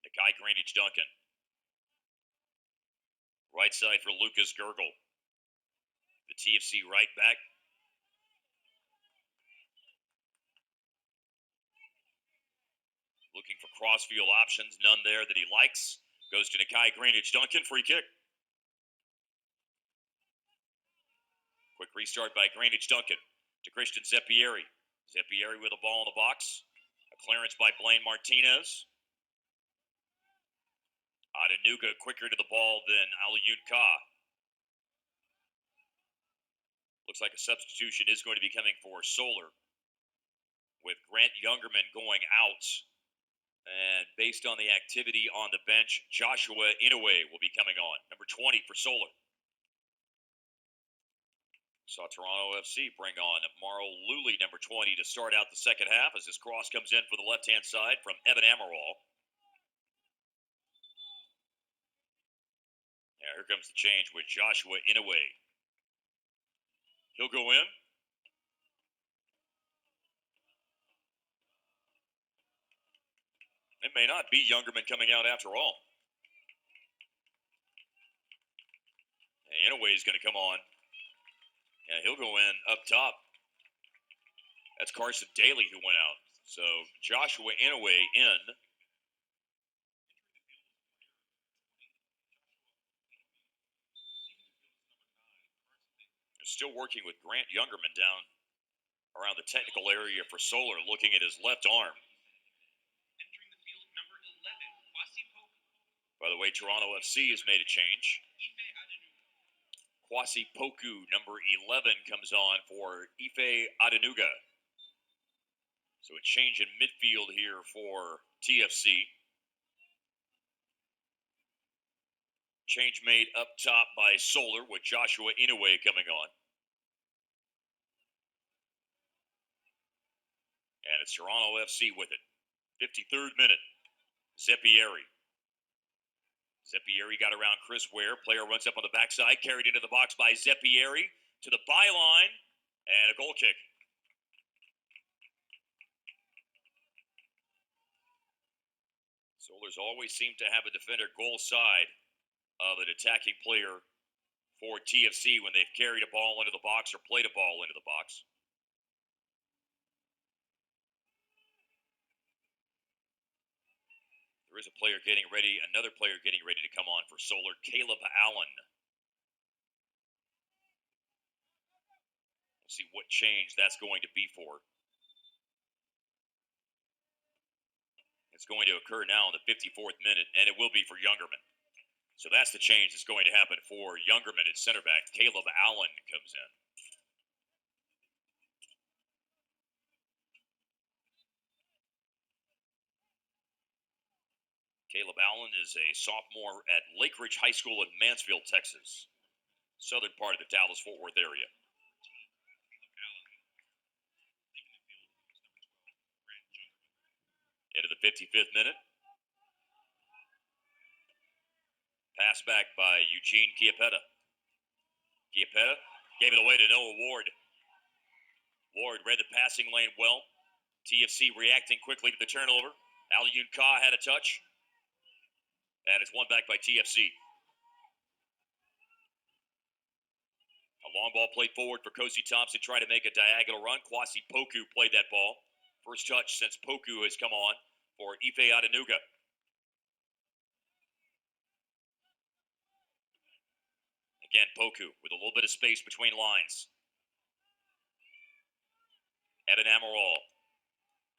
Nikai Greenidge Duncan. Right side for Lucas Gergel. The TFC right back. Looking for crossfield options. None there that he likes. Goes to Nikai Greenidge Duncan. Free kick. Quick restart by Greenidge Duncan to Christian Zeppieri. Zeppieri with the ball in the box. A clearance by Blaine Martinez. Adenuga quicker to the ball than Aliyun Ka. Looks like a substitution is going to be coming for Solar, with Grant Youngerman going out. And based on the activity on the bench, Joshua Inoue will be coming on, number 20 for Solar. Saw Toronto FC bring on Mauro Luli, number 20, to start out the second half as this cross comes in for the left-hand side from Evan Amaral. Yeah, here comes the change with Joshua Inoue. He'll go in. It may not be Youngerman coming out after all. And Inoue is going to come on. Yeah, he'll go in up top. That's Carson Daly who went out. So Joshua Inoue in. They're still working with Grant Youngerman down around the technical area for Solar, looking at his left arm. Entering the field, number 11, Kwasi Poku. By the way, Toronto FC has made a change. Ife Adenuga. Kwasi Poku, number 11, comes on for Ife Adenuga. So a change in midfield here for TFC. Change made up top by Solar with Joshua Inoue coming on. And it's Toronto FC with it. 53rd minute. Zeppieri. Zeppieri got around Chris Ware. Player runs up on the backside. Carried into the box by Zeppieri. To the byline. And a goal kick. Solar's always seemed to have a defender goal side of an attacking player for TFC when they've carried a ball into the box or played a ball into the box. There is a player getting ready, another player getting ready to come on for Solar, Caleb Allen. We'll see what change that's going to be for. It's going to occur now in the 54th minute, and it will be for Youngerman. So that's the change that's going to happen for Youngerman at center back. Caleb Allen comes in. Caleb Allen is a sophomore at Lake Ridge High School in Mansfield, Texas, southern part of the Dallas-Fort Worth area. Into the 55th minute. Pass back by Eugene Chiappetta. Chiappetta gave it away to Noah Ward. Ward read the passing lane well. TFC reacting quickly to the turnover. Aliyun Ka had a touch. And it's won back by TFC. A long ball played forward for Kosi Thompson, trying to make a diagonal run. Kwasi Poku played that ball. First touch since Poku has come on for Ife Adenuga. Again, Poku with a little bit of space between lines. Evan Amaral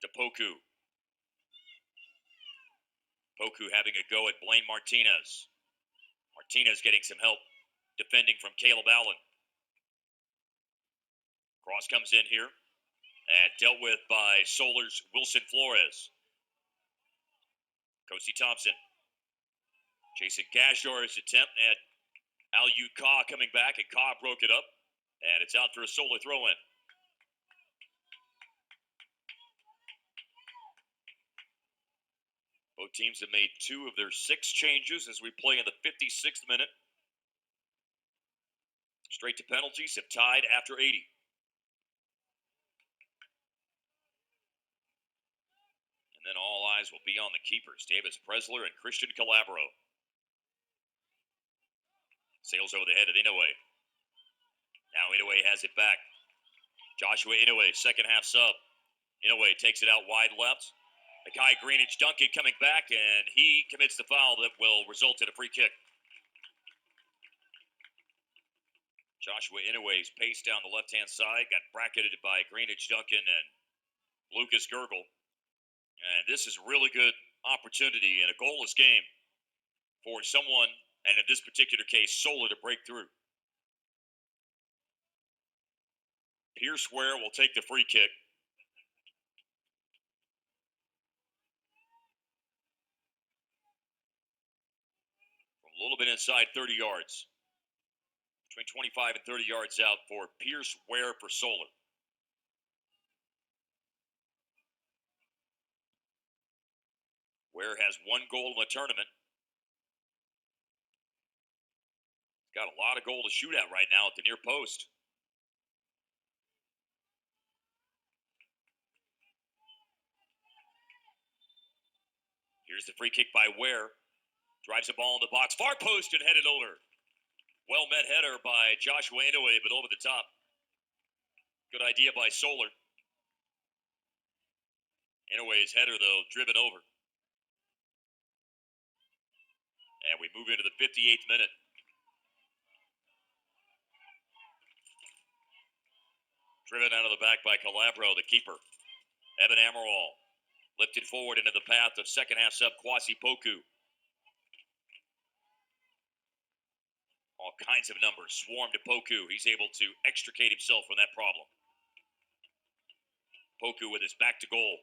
to Poku. Poku having a go at Blaine Martinez. Martinez getting some help defending from Caleb Allen. Cross comes in here and dealt with by Solar's Wilson Flores. Kosi Thompson. Jason Gajadhar's attempt at Aliu Ka coming back, and Ka broke it up, and it's out for a Solar throw-in. Both teams have made 2 of their 6 changes as we play in the 56th minute. Straight to penalties, have tied after 80. And then all eyes will be on the keepers, Davis Presler and Christian Calabro. Sails over the head of Inoue. Now Inoue has it back. Joshua Inoue, second half sub. Inoue takes it out wide left. Makai Greenidge Duncan coming back, and he commits the foul that will result in a free kick. Joshua Inoue's pace down the left-hand side, got bracketed by Greenidge Duncan and Lucas Gergel. And this is a really good opportunity in a goalless game for someone, and in this particular case, Solar, to break through. Pierce Ware will take the free kick. From a little bit inside 30 yards. Between 25 and 30 yards out for Pierce Ware for Solar. Ware has 1 goal in the tournament. Got a lot of goal to shoot at right now at the near post. Here's the free kick by Ware. Drives the ball in the box. Far post and headed over. Well met header by Joshua Inoue, but over the top. Good idea by Solar. Inoue's header, though, driven over. And we move into the 58th minute. Driven out of the back by Calabro, the keeper. Evan Amaral lifted forward into the path of second half sub Kwasi Poku. All kinds of numbers swarm to Poku. He's able to extricate himself from that problem. Poku with his back to goal.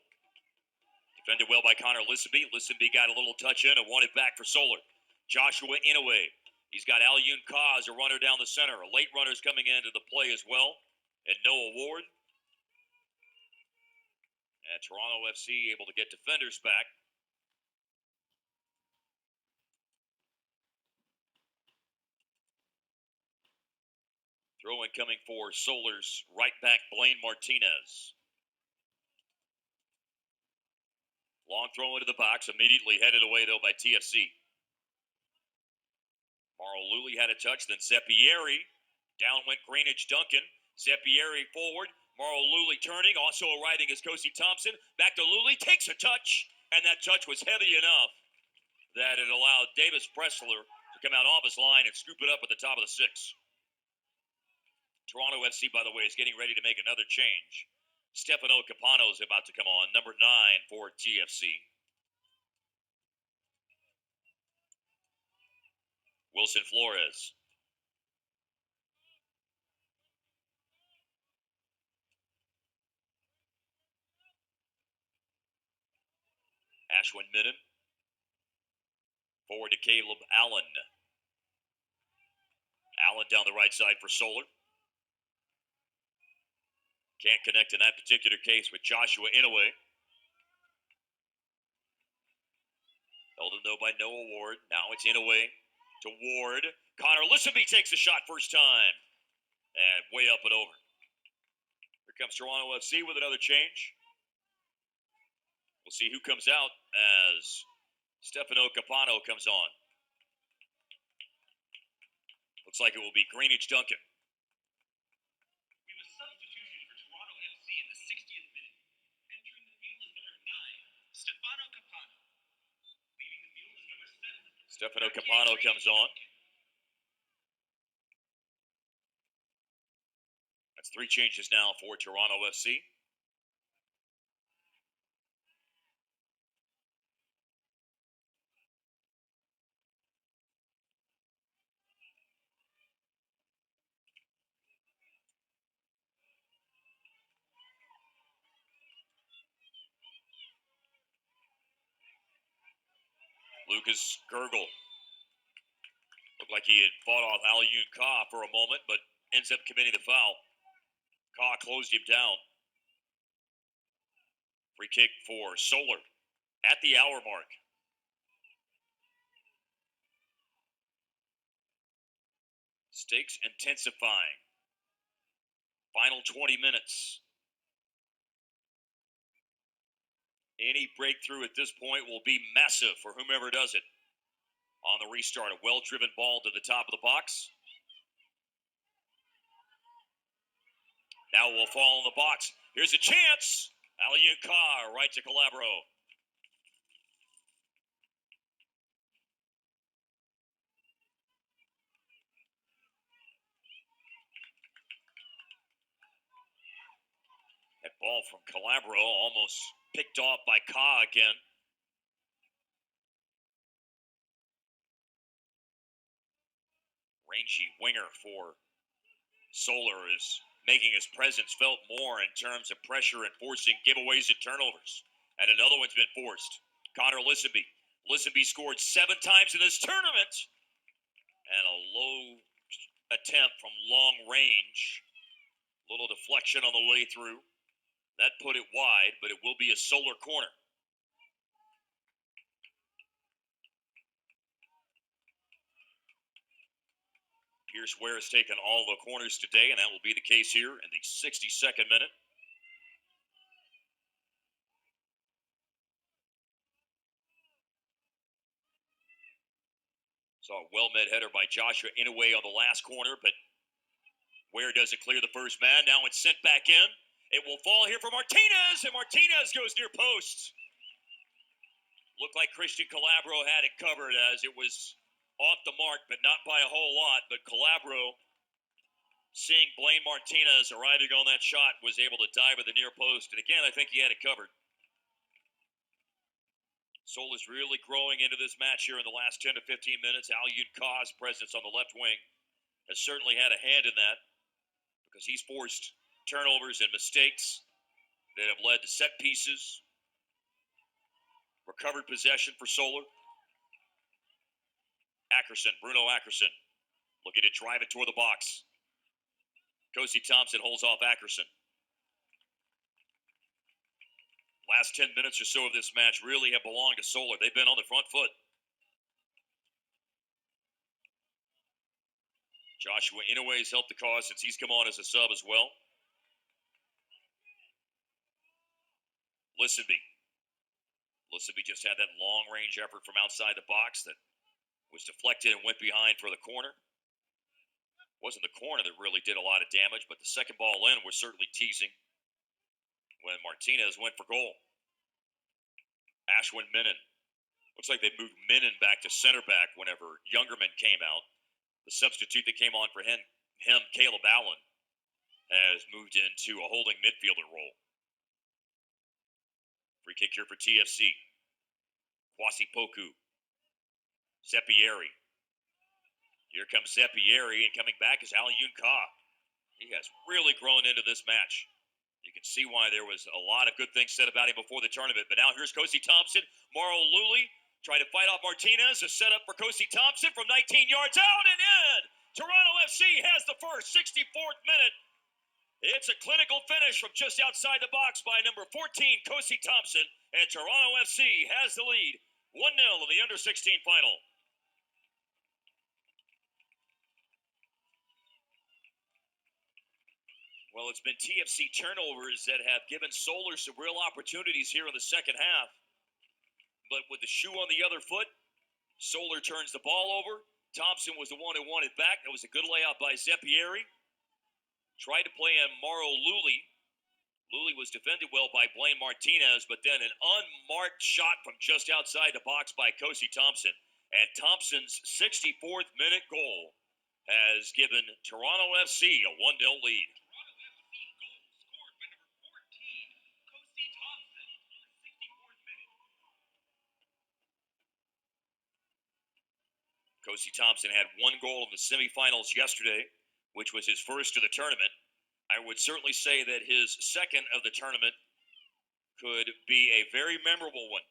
Defended well by Connor Lisenby. Lisenby got a little touch in and won it back for Solar. Joshua Inoue. He's got Aliun Ka as a runner down the center. A late runner's coming into the play as well. And Noah Ward. And Toronto FC able to get defenders back. Throw in coming for Solar's right back, Blaine Martinez. Long throw into the box, immediately headed away, though, by TFC. Mauro Luli had a touch, then Seppieri. Down went Greenidge Duncan. Seppieri forward. Mauro Luli turning. Also arriving is Kosi Thompson. Back to Luli. Takes a touch. And that touch was heavy enough that it allowed Davis Presler to come out off his line and scoop it up at the top of the 6. Toronto FC, by the way, is getting ready to make another change. Stefano Capano is about to come on, number 9 for TFC. Wilson Flores. Ashwin Midden. Forward to Caleb Allen. Allen down the right side for Solar. Can't connect in that particular case with Joshua Inoue. Held in, though, by Noah Ward. Now it's Inoue to Ward. Connor Lisenby takes the shot first time. And way up and over. Here comes Toronto FC with another change. We'll see who comes out as Stefano Capano comes on. Looks like it will be Greenidge Duncan. We have a substitution for Toronto FC in the 60th minute. Entering the Stefano Capano comes on. That's 3 changes now for Toronto FC. Lucas Gergel looked like he had fought off Alyun Ka for a moment, but ends up committing the foul. Ka closed him down. Free kick for Solar at the hour mark. Stakes intensifying. Final 20 minutes. Any breakthrough at this point will be massive for whomever does it. On the restart, a well-driven ball to the top of the box. Now it will fall in the box. Here's a chance. Alyun Ka right to Calabro. That ball from Calabro almost picked off by Ka again. Rangy winger for Solar is making his presence felt more in terms of pressure and forcing giveaways and turnovers. And another one's been forced. Connor Lisenby. Lisenby scored 7 times in this tournament. And a low attempt from long range. Little deflection on the way through. That put it wide, but it will be a Solar corner. Pierce Ware has taken all the corners today, and that will be the case here in the 62nd minute. Saw a well-met header by Joshua Inouye on the last corner, but Ware doesn't clear the first man. Now it's sent back in. It will fall here for Martinez, and Martinez goes near post. Looked like Christian Calabro had it covered as it was off the mark, but not by a whole lot. But Calabro, seeing Blaine Martinez arriving on that shot, was able to dive at the near post. And again, I think he had it covered. Sol is really growing into this match here in the last 10 to 15 minutes. Alyun Ka's presence on the left wing has certainly had a hand in that because he's forced turnovers and mistakes that have led to set pieces. Recovered possession for Solar. Ackerson, Bruno Ackerson, looking to drive it toward the box. Kosi Thompson holds off Ackerson. Last 10 minutes or so of this match really have belonged to Solar. They've been on the front foot. Joshua Inouye has helped the cause since he's come on as a sub as well. Lisenby just had that long-range effort from outside the box that was deflected and went behind for the corner. It wasn't the corner that really did a lot of damage, but the second ball in was certainly teasing when Martinez went for goal. Ashwin Menon. Looks like they moved Menon back to center back whenever Youngerman came out. The substitute that came on for him, Caleb Allen, has moved into a holding midfielder role. Free kick here for TFC. Kwasi Poku. Zeppieri. Here comes Zeppieri, and coming back is Alyun Ka. He has really grown into this match. You can see why there was a lot of good things said about him before the tournament. But now here's Kosi Thompson. Mauro Luli trying to fight off Martinez. A setup for Kosi Thompson from 19 yards out and in. Toronto FC has the first, 64th minute. It's a clinical finish from just outside the box by number 14, Kosi Thompson. And Toronto FC has the lead. 1-0 in the under-16 final. Well, it's been TFC turnovers that have given Solar some real opportunities here in the second half. But with the shoe on the other foot, Solar turns the ball over. Thompson was the one who won it back. That was a good layout by Zeppieri. Tried to play in Mauro Luli. Luli was defended well by Blaine Martinez, but then an unmarked shot from just outside the box by Kosi Thompson. And Thompson's 64th minute goal has given Toronto FC a 1-0 lead. Toronto FC goal scored by number 14, Kosi Thompson, in the 64th minute. Kosi Thompson had 1 goal in the semifinals yesterday, which was his first of the tournament. I would certainly say that his second of the tournament could be a very memorable one.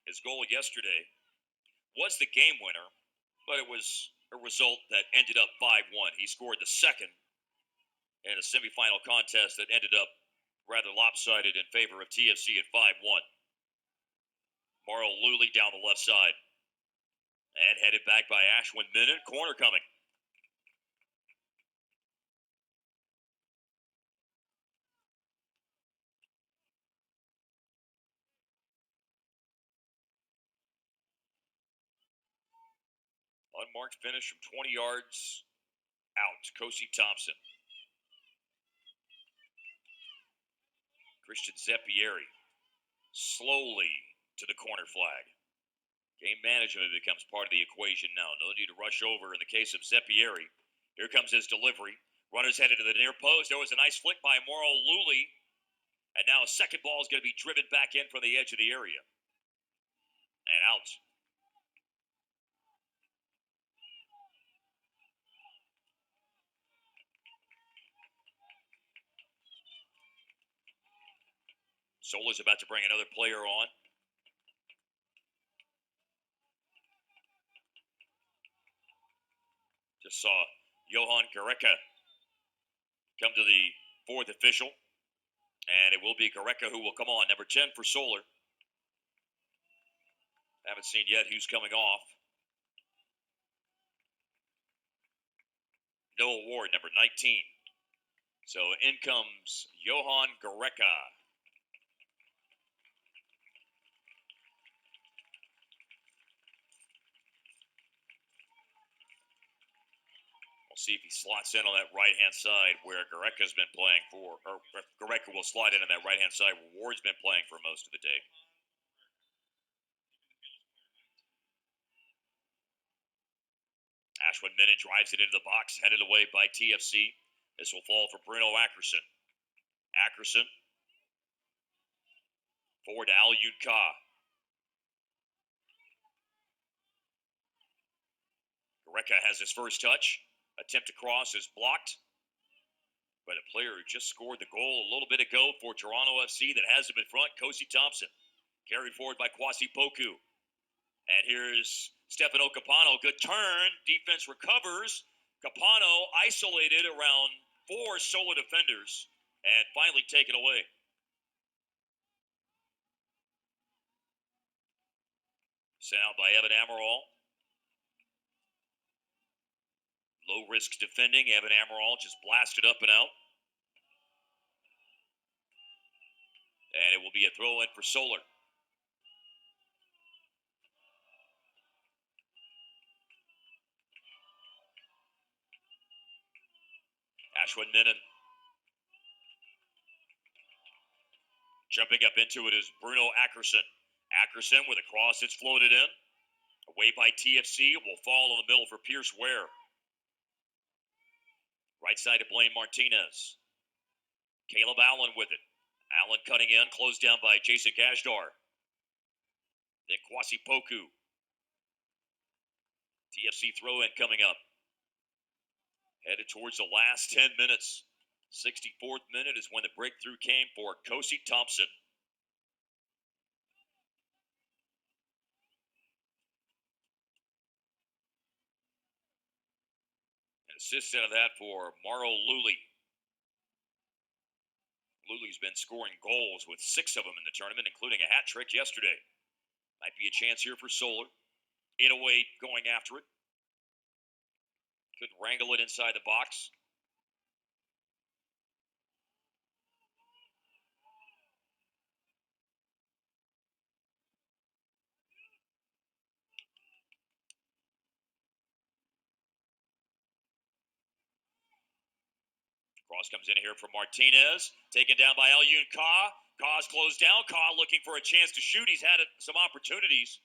His goal yesterday was the game winner, but it was a result that ended up 5-1. He scored the second in a semifinal contest that ended up rather lopsided in favor of TFC at 5-1. Mauro Luli down the left side. And headed back by Ashwin Menon. Corner coming. Unmarked finish from 20 yards out. Kosi Thompson. Christian Zeppieri slowly to the corner flag. Game management becomes part of the equation now. No need to rush over in the case of Zeppieri. Here comes his delivery. Runner's headed to the near post. There was a nice flick by Mauro Luli. And now a second ball is going to be driven back in from the edge of the area. And out. Sola's about to bring another player on. Just saw Johan Gareca come to the fourth official. And it will be Gareca who will come on. Number 10 for Solar. Haven't seen yet who's coming off. Noah Ward, number 19. So in comes Johan Gareca. We'll see if he slots in on that right-hand side where Gareca's been playing for, or Gareca will slide in on that right-hand side where Ward's been playing for most of the day. Ashwin Menon drives it into the box, headed away by TFC. This will fall for Bruno Ackerson. Ackerson. Forward to Al-Yun Ka. Gareca has his first touch. Attempt to cross is blocked. But a player who just scored the goal a little bit ago for Toronto FC that has him in front, Kosi Thompson. Carried forward by Kwasi Poku. And here's Stefano Capano. Good turn. Defense recovers. Capano isolated around 4 solo defenders and finally taken away. Sent out by Evan Amaral. Low risk defending. Evan Amaral just blasted up and out. And it will be a throw in for Solar. Ashwin Menon. Jumping up into it is Bruno Ackerson. Ackerson with a cross that's floated in. Away by TFC. Will fall in the middle for Pierce Ware. Right side to Blaine Martinez. Caleb Allen with it. Allen cutting in. Closed down by Jason Gajadhar. Then Kwasi Poku. TFC throw in coming up. Headed towards the last 10 minutes. 64th minute is when the breakthrough came for Kosi Thompson. An assist out of that for Mauro Luli. Luli's been scoring goals with 6 of them in the tournament, including a hat trick yesterday. Might be a chance here for Solar. 808 going after it. Couldn't wrangle it inside the box. Cross comes in here from Martinez. Taken down by Al-Yun Ka. Ka's closed down. Ka looking for a chance to shoot. He's had some opportunities.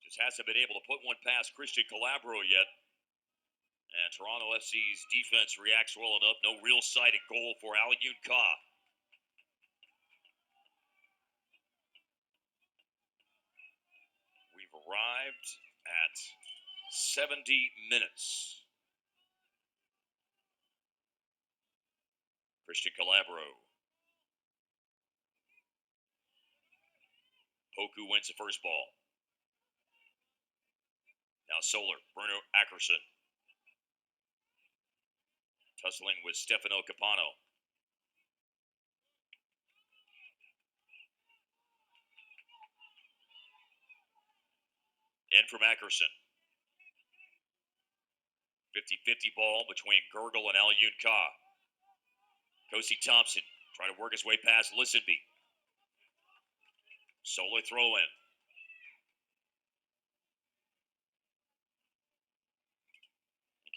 Just hasn't been able to put one past Christian Calabro yet. And Toronto FC's defense reacts well enough. No real sight at goal for Alyun Ka. We've arrived at 70 minutes. Christian Calabro. Poku wins the first ball. Now Solar, Bruno Ackerson. Tussling with Stefano Capano. In from Ackerson. 50-50 ball between Gurgle and Alyun Ka. Kosi Thompson trying to work his way past Listenby. Solar throw in.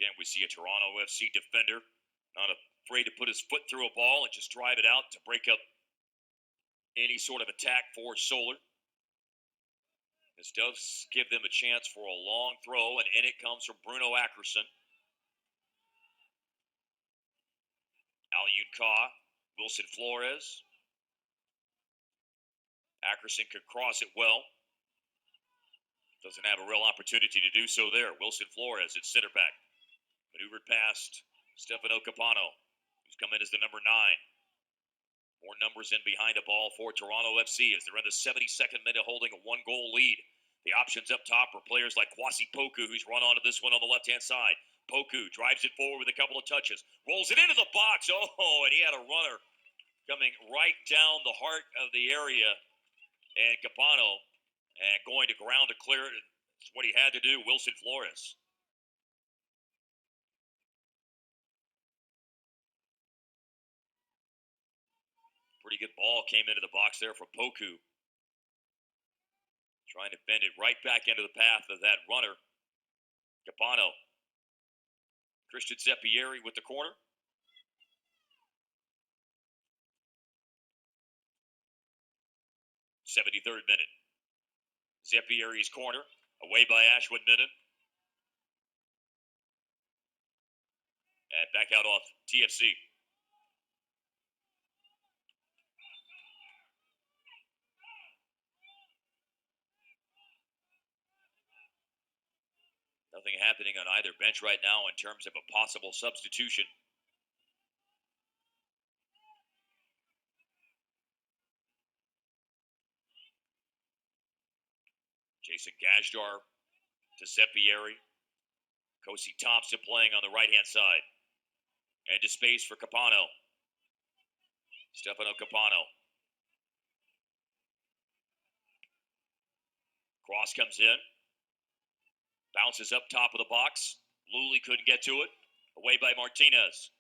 Again, we see a Toronto FC defender not afraid to put his foot through a ball and just drive it out to break up any sort of attack for Solar. This does give them a chance for a long throw, and in it comes from Bruno Ackerson. Alyun Ka, Wilson Flores. Ackerson could cross it well. Doesn't have a real opportunity to do so there. Wilson Flores at center back. Maneuvered past Stefano Capano, who's come in as the number 9. More numbers in behind the ball for Toronto FC as they're in the 72nd minute holding a 1-goal lead. The options up top are players like Kwasi Poku, who's run onto this one on the left-hand side. Poku drives it forward with a couple of touches. Rolls it into the box. Oh, and he had a runner coming right down the heart of the area. And Capano and going to ground to clear it. It's what he had to do, Wilson Flores. Pretty good ball came into the box there from Poku. Trying to bend it right back into the path of that runner. Capano. Christian Zeppieri with the corner. '73rd minute. Zeppieri's corner. Away by Ashwood Minnan. And back out off TFC. Nothing happening on either bench right now in terms of a possible substitution. Jason Gajadhar to Zeppieri. Kosi Thompson playing on the right-hand side. And to space for Capano. Stefano Capano. Cross comes in. Bounces up top of the box. Luley couldn't get to it. Away by Martinez.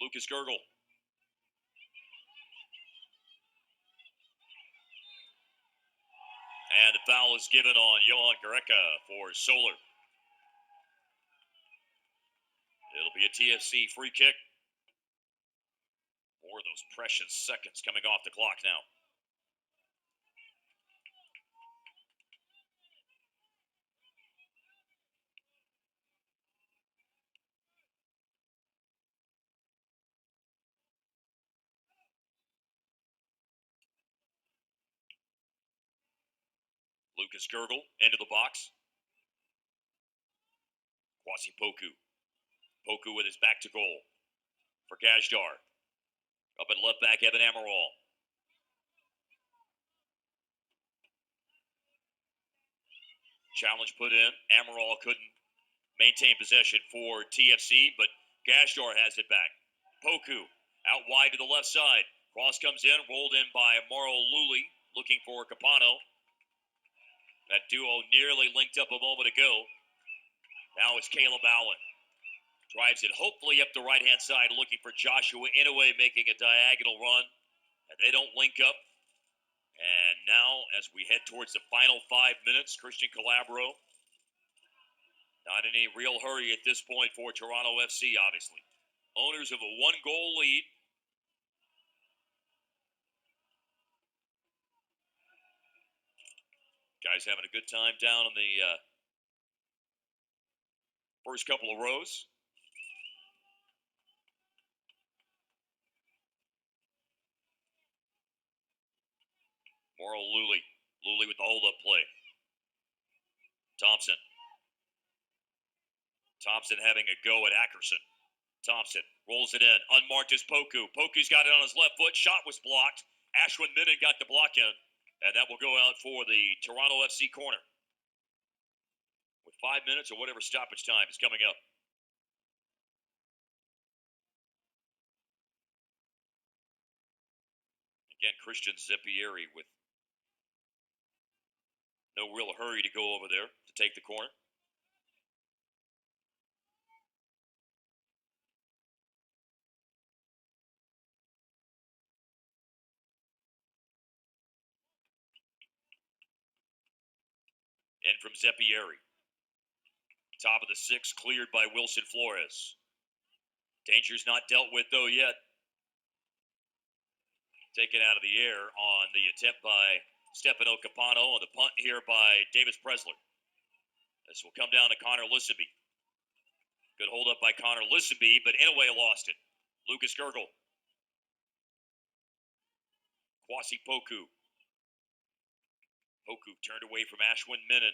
Lucas Gurgle. And the foul is given on Johan Gareca for Solar. It'll be a TFC free kick. More of those precious seconds coming off the clock now. Lucas Gurgle into the box. Kwasi Poku. Poku with his back to goal for Gajadhar. Up at left back, Evan Amaral. Challenge put in. Amaral couldn't maintain possession for TFC, but Gajadhar has it back. Poku out wide to the left side. Cross comes in, rolled in by Mauro Luley, looking for Capano. That duo nearly linked up a moment ago. Now it's Caleb Allen. Drives it hopefully up the right-hand side, looking for Joshua Inouye, making a diagonal run. And they don't link up. And now, as we head towards the final 5 minutes, Christian Calabro, not in any real hurry at this point for Toronto FC, obviously. Owners of a 1-goal lead. Guys having a good time down in the first couple of rows. Morrow Luley. Luley with the hold-up play. Thompson. Thompson having a go at Ackerson. Thompson rolls it in. Unmarked is Poku. Poku's got it on his left foot. Shot was blocked. Ashwin Minnan got the block in. And that will go out for the Toronto FC corner. With 5 minutes or whatever stoppage time is coming up. Again, Christian Zippieri with no real hurry to go over there to take the corner. In from Zeppieri. Top of the six, cleared by Wilson Flores. Danger's not dealt with, though, yet. Taken out of the air on the attempt by Stefano Capano on the punt here by Davis Presler. This will come down to Connor Lissaby. Good hold up by Connor Lissaby, but Inouye lost it. Lucas Gergel. Kwasi Poku. Poku turned away from Ashwin Minnan.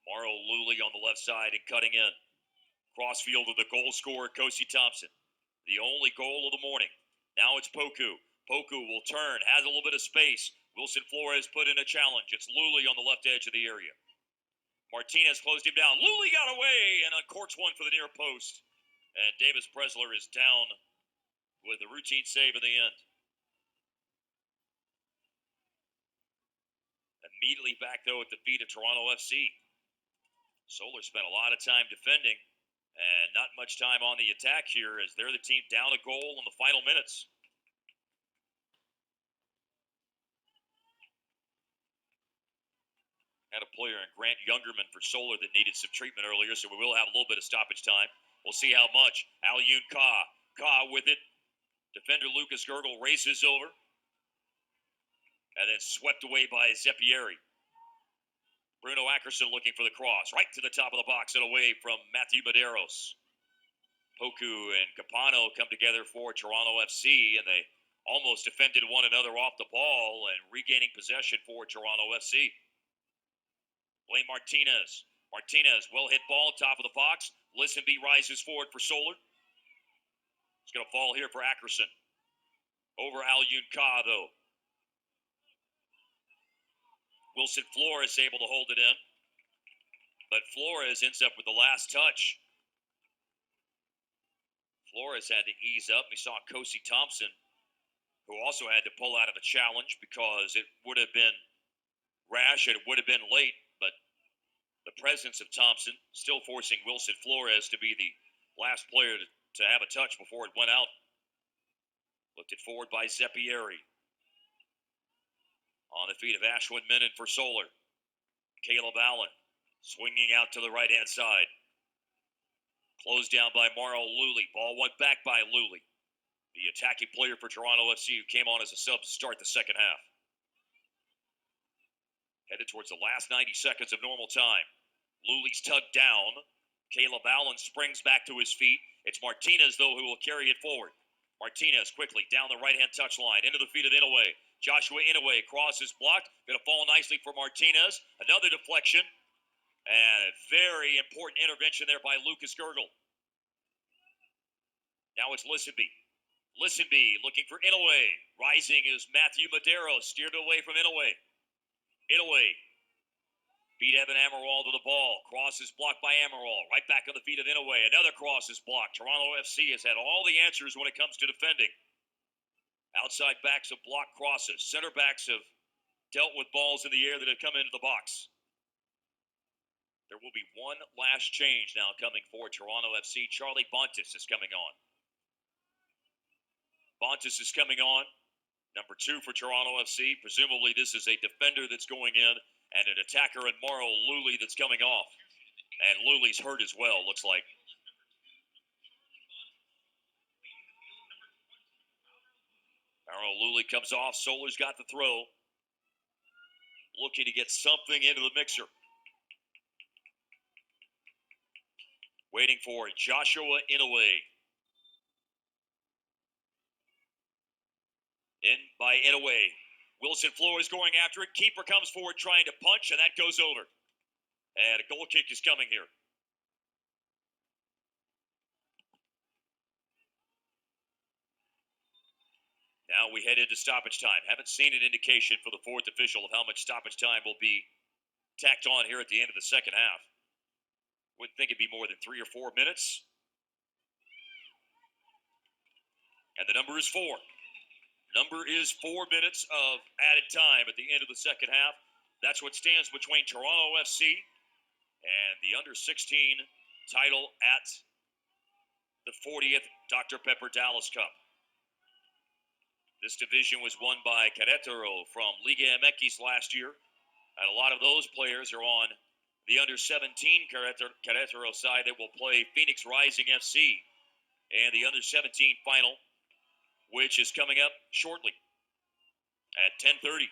Morrow Luley on the left side and cutting in. Crossfield of the goal scorer, Kosi Thompson. The only goal of the morning. Now it's Poku. Poku will turn, has a little bit of space. Wilson Flores put in a challenge. It's Luley on the left edge of the area. Martinez closed him down. Luley got away and uncorks one for the near post. And Davis Presler is down with a routine save at the end. Immediately back, though, at the feet of Toronto FC. Solar spent a lot of time defending and not much time on the attack here as they're the team down a goal in the final minutes. Had a player in Grant Youngerman for Solar that needed some treatment earlier, so we will have a little bit of stoppage time. We'll see how much. Alyun Ka. Ka with it. Defender Lucas Gergel races over. And then swept away by Zeppieri. Bruno Ackerson looking for the cross. Right to the top of the box and away from Matthew Medeiros. Poku and Capano come together for Toronto FC, and they almost defended one another off the ball and regaining possession for Toronto FC. Blaine Martinez. Martinez, well-hit ball, top of the box. Listenby rises forward for Solar. It's going to fall here for Ackerson. Over Alyun Ka, though. Wilson Flores able to hold it in. But Flores ends up with the last touch. Flores had to ease up. We saw Kosi Thompson, who also had to pull out of the challenge because it would have been rash and it would have been late. But the presence of Thompson still forcing Wilson Flores to be the last player to have a touch before it went out. Looked it forward by Zeppieri. On the feet of Ashwin Minnan for Solar. Caleb Allen swinging out to the right-hand side. Closed down by Morrow Luley. Ball went back by Luley. The attacking player for Toronto FC who came on as a sub to start the second half. Headed towards the last 90 seconds of normal time. Luley's tugged down. Caleb Allen springs back to his feet. It's Martinez, though, who will carry it forward. Martinez quickly down the right-hand touchline into the feet of Inouye. Joshua Inouye crosses blocked. Going to fall nicely for Martinez. Another deflection. And a very important intervention there by Lucas Gergel. Now it's Lisenby. Lisenby looking for Inouye. Rising is Matthew Medeiros. Steered away from Inouye. Inouye beat Evan Amaral to the ball. Cross is blocked by Amaral. Right back on the feet of Inouye. Another cross is blocked. Toronto FC has had all the answers when it comes to defending. Outside backs have blocked crosses. Center backs have dealt with balls in the air that have come into the box. There will be one last change now coming for Toronto FC. Charlie Bontis is coming on. Bontis is coming on. Number 2 for Toronto FC. Presumably this is a defender that's going in and an attacker in Morrow Luley that's coming off. And Luley's hurt as well, looks like. Morrow Luley comes off. Solar's got the throw. looking to get something into the mixer. Waiting for Joshua Inouye. In by Inouye. Wilson Flores going after it. Keeper comes forward trying to punch, and that goes over. And a goal kick is coming here. Now we head into stoppage time. Haven't seen an indication for the fourth official of how much stoppage time will be tacked on here at the end of the second half. Wouldn't think it'd be more than 3 or 4 minutes. And the number is 4. Number is 4 minutes of added time at the end of the second half. That's what stands between Toronto FC and the under-16 title at the 40th Dr. Pepper Dallas Cup. This division was won by Querétaro from Liga MX last year. And a lot of those players are on the under-17 Querétaro side that will play Phoenix Rising FC and the under-17 final, which is coming up shortly at 10:30.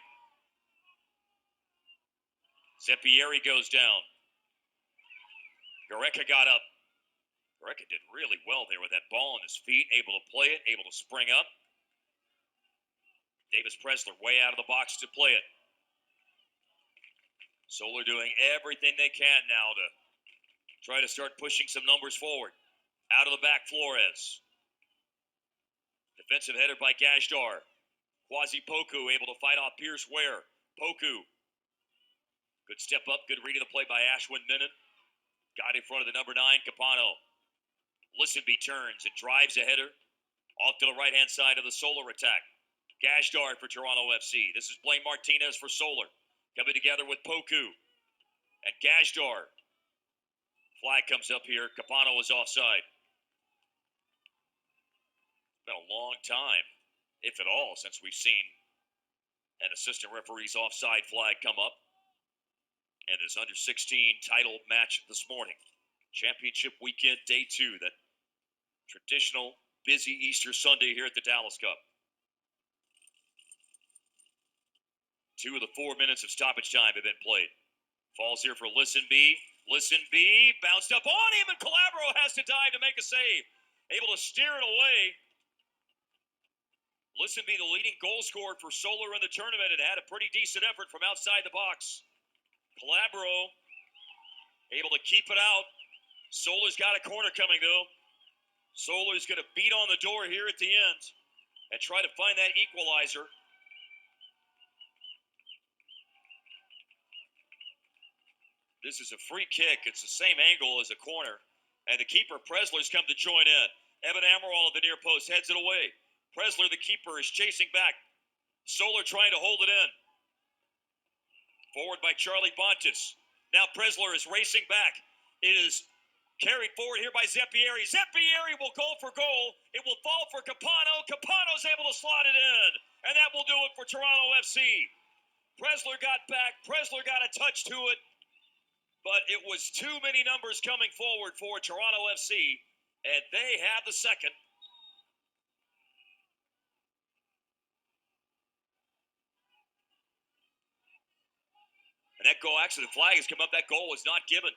Zeppieri goes down. Gareca got up. Gareca did really well there with that ball on his feet, able to play it, able to spring up. Davis Pressler way out of the box to play it. Solar doing everything they can now to try to start pushing some numbers forward. Out of the back, Flores. Defensive header by Gajadhar. Quasi Poku able to fight off Pierce Ware. Poku. Good step up, good read of the play by Ashwin Menon. Got in front of the number 9, Capano. Listenby turns and drives a header off to the right-hand side of the Solar attack. Gajadhar for Toronto FC. This is Blaine Martinez for Solar. Coming together with Poku and Gajadhar. Flag comes up here. Capano is offside. It's been a long time, if at all, since we've seen an assistant referee's offside flag come up. And this under-16 title match this morning. Championship weekend, day 2. That traditional busy Easter Sunday here at the Dallas Cup. 2 of the 4 minutes of stoppage time have been played. Falls here for Listenby. Listenby bounced up on him, and Calabro has to dive to make a save. Able to steer it away. Listenby, the leading goal scorer for Solar in the tournament, and had a pretty decent effort from outside the box. Calabro able to keep it out. Solar's got a corner coming, though. Solar's going to beat on the door here at the end and try to find that equalizer. This is a free kick. It's the same angle as a corner. And the keeper, Pressler's come to join in. Evan Amaral at the near post heads it away. Pressler, the keeper, is chasing back. Solar trying to hold it in. Forward by Charlie Bontis. Now Pressler is racing back. It is carried forward here by Zeppieri. Zeppieri will go for goal. It will fall for Capano. Capano's able to slot it in. And that will do it for Toronto FC. Pressler got back. Pressler got a touch to it. But it was too many numbers coming forward for Toronto FC. And they have the second. And that goal, actually, the flag has come up. That goal was not given.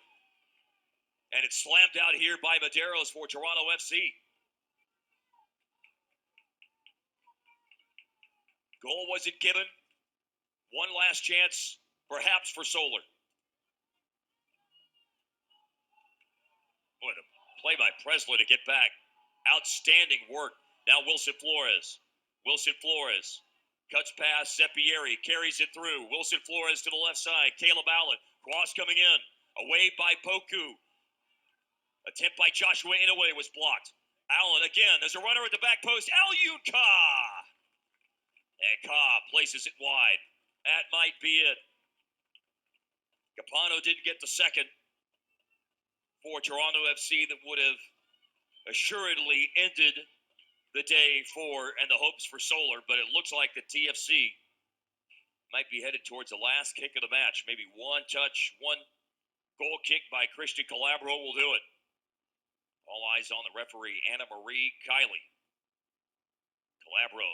And it's slammed out here by Medeiros for Toronto FC. Goal wasn't given. One last chance, perhaps, for Solar. Boy, the play by Pressler to get back. Outstanding work. Now Wilson Flores. Wilson Flores. Cuts past Zeppieri, carries it through. Wilson Flores to the left side. Caleb Allen, cross coming in. Away by Poku. Attempt by Joshua Inouye was blocked. Allen again, there's a runner at the back post. Alyun Ka. And Ka places it wide. That might be it. Capano didn't get the second for Toronto FC that would have assuredly ended the day for and the hopes for Solar, but it looks like the TFC might be headed towards the last kick of the match. Maybe one touch, one goal kick by Christian Calabro will do it. All eyes on the referee, Anna Marie Kiley. Calabro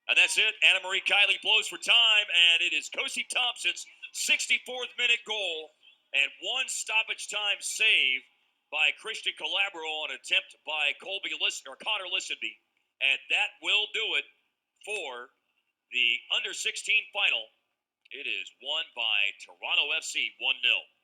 And that's it. Anna Marie Kiley blows for time, and it is Kosi Thompson's 64th minute goal and one stoppage time save by Christian Calabro on an attempt by Connor Listenby. And that will do it for the under 16 final. It is won by Toronto FC 1-0.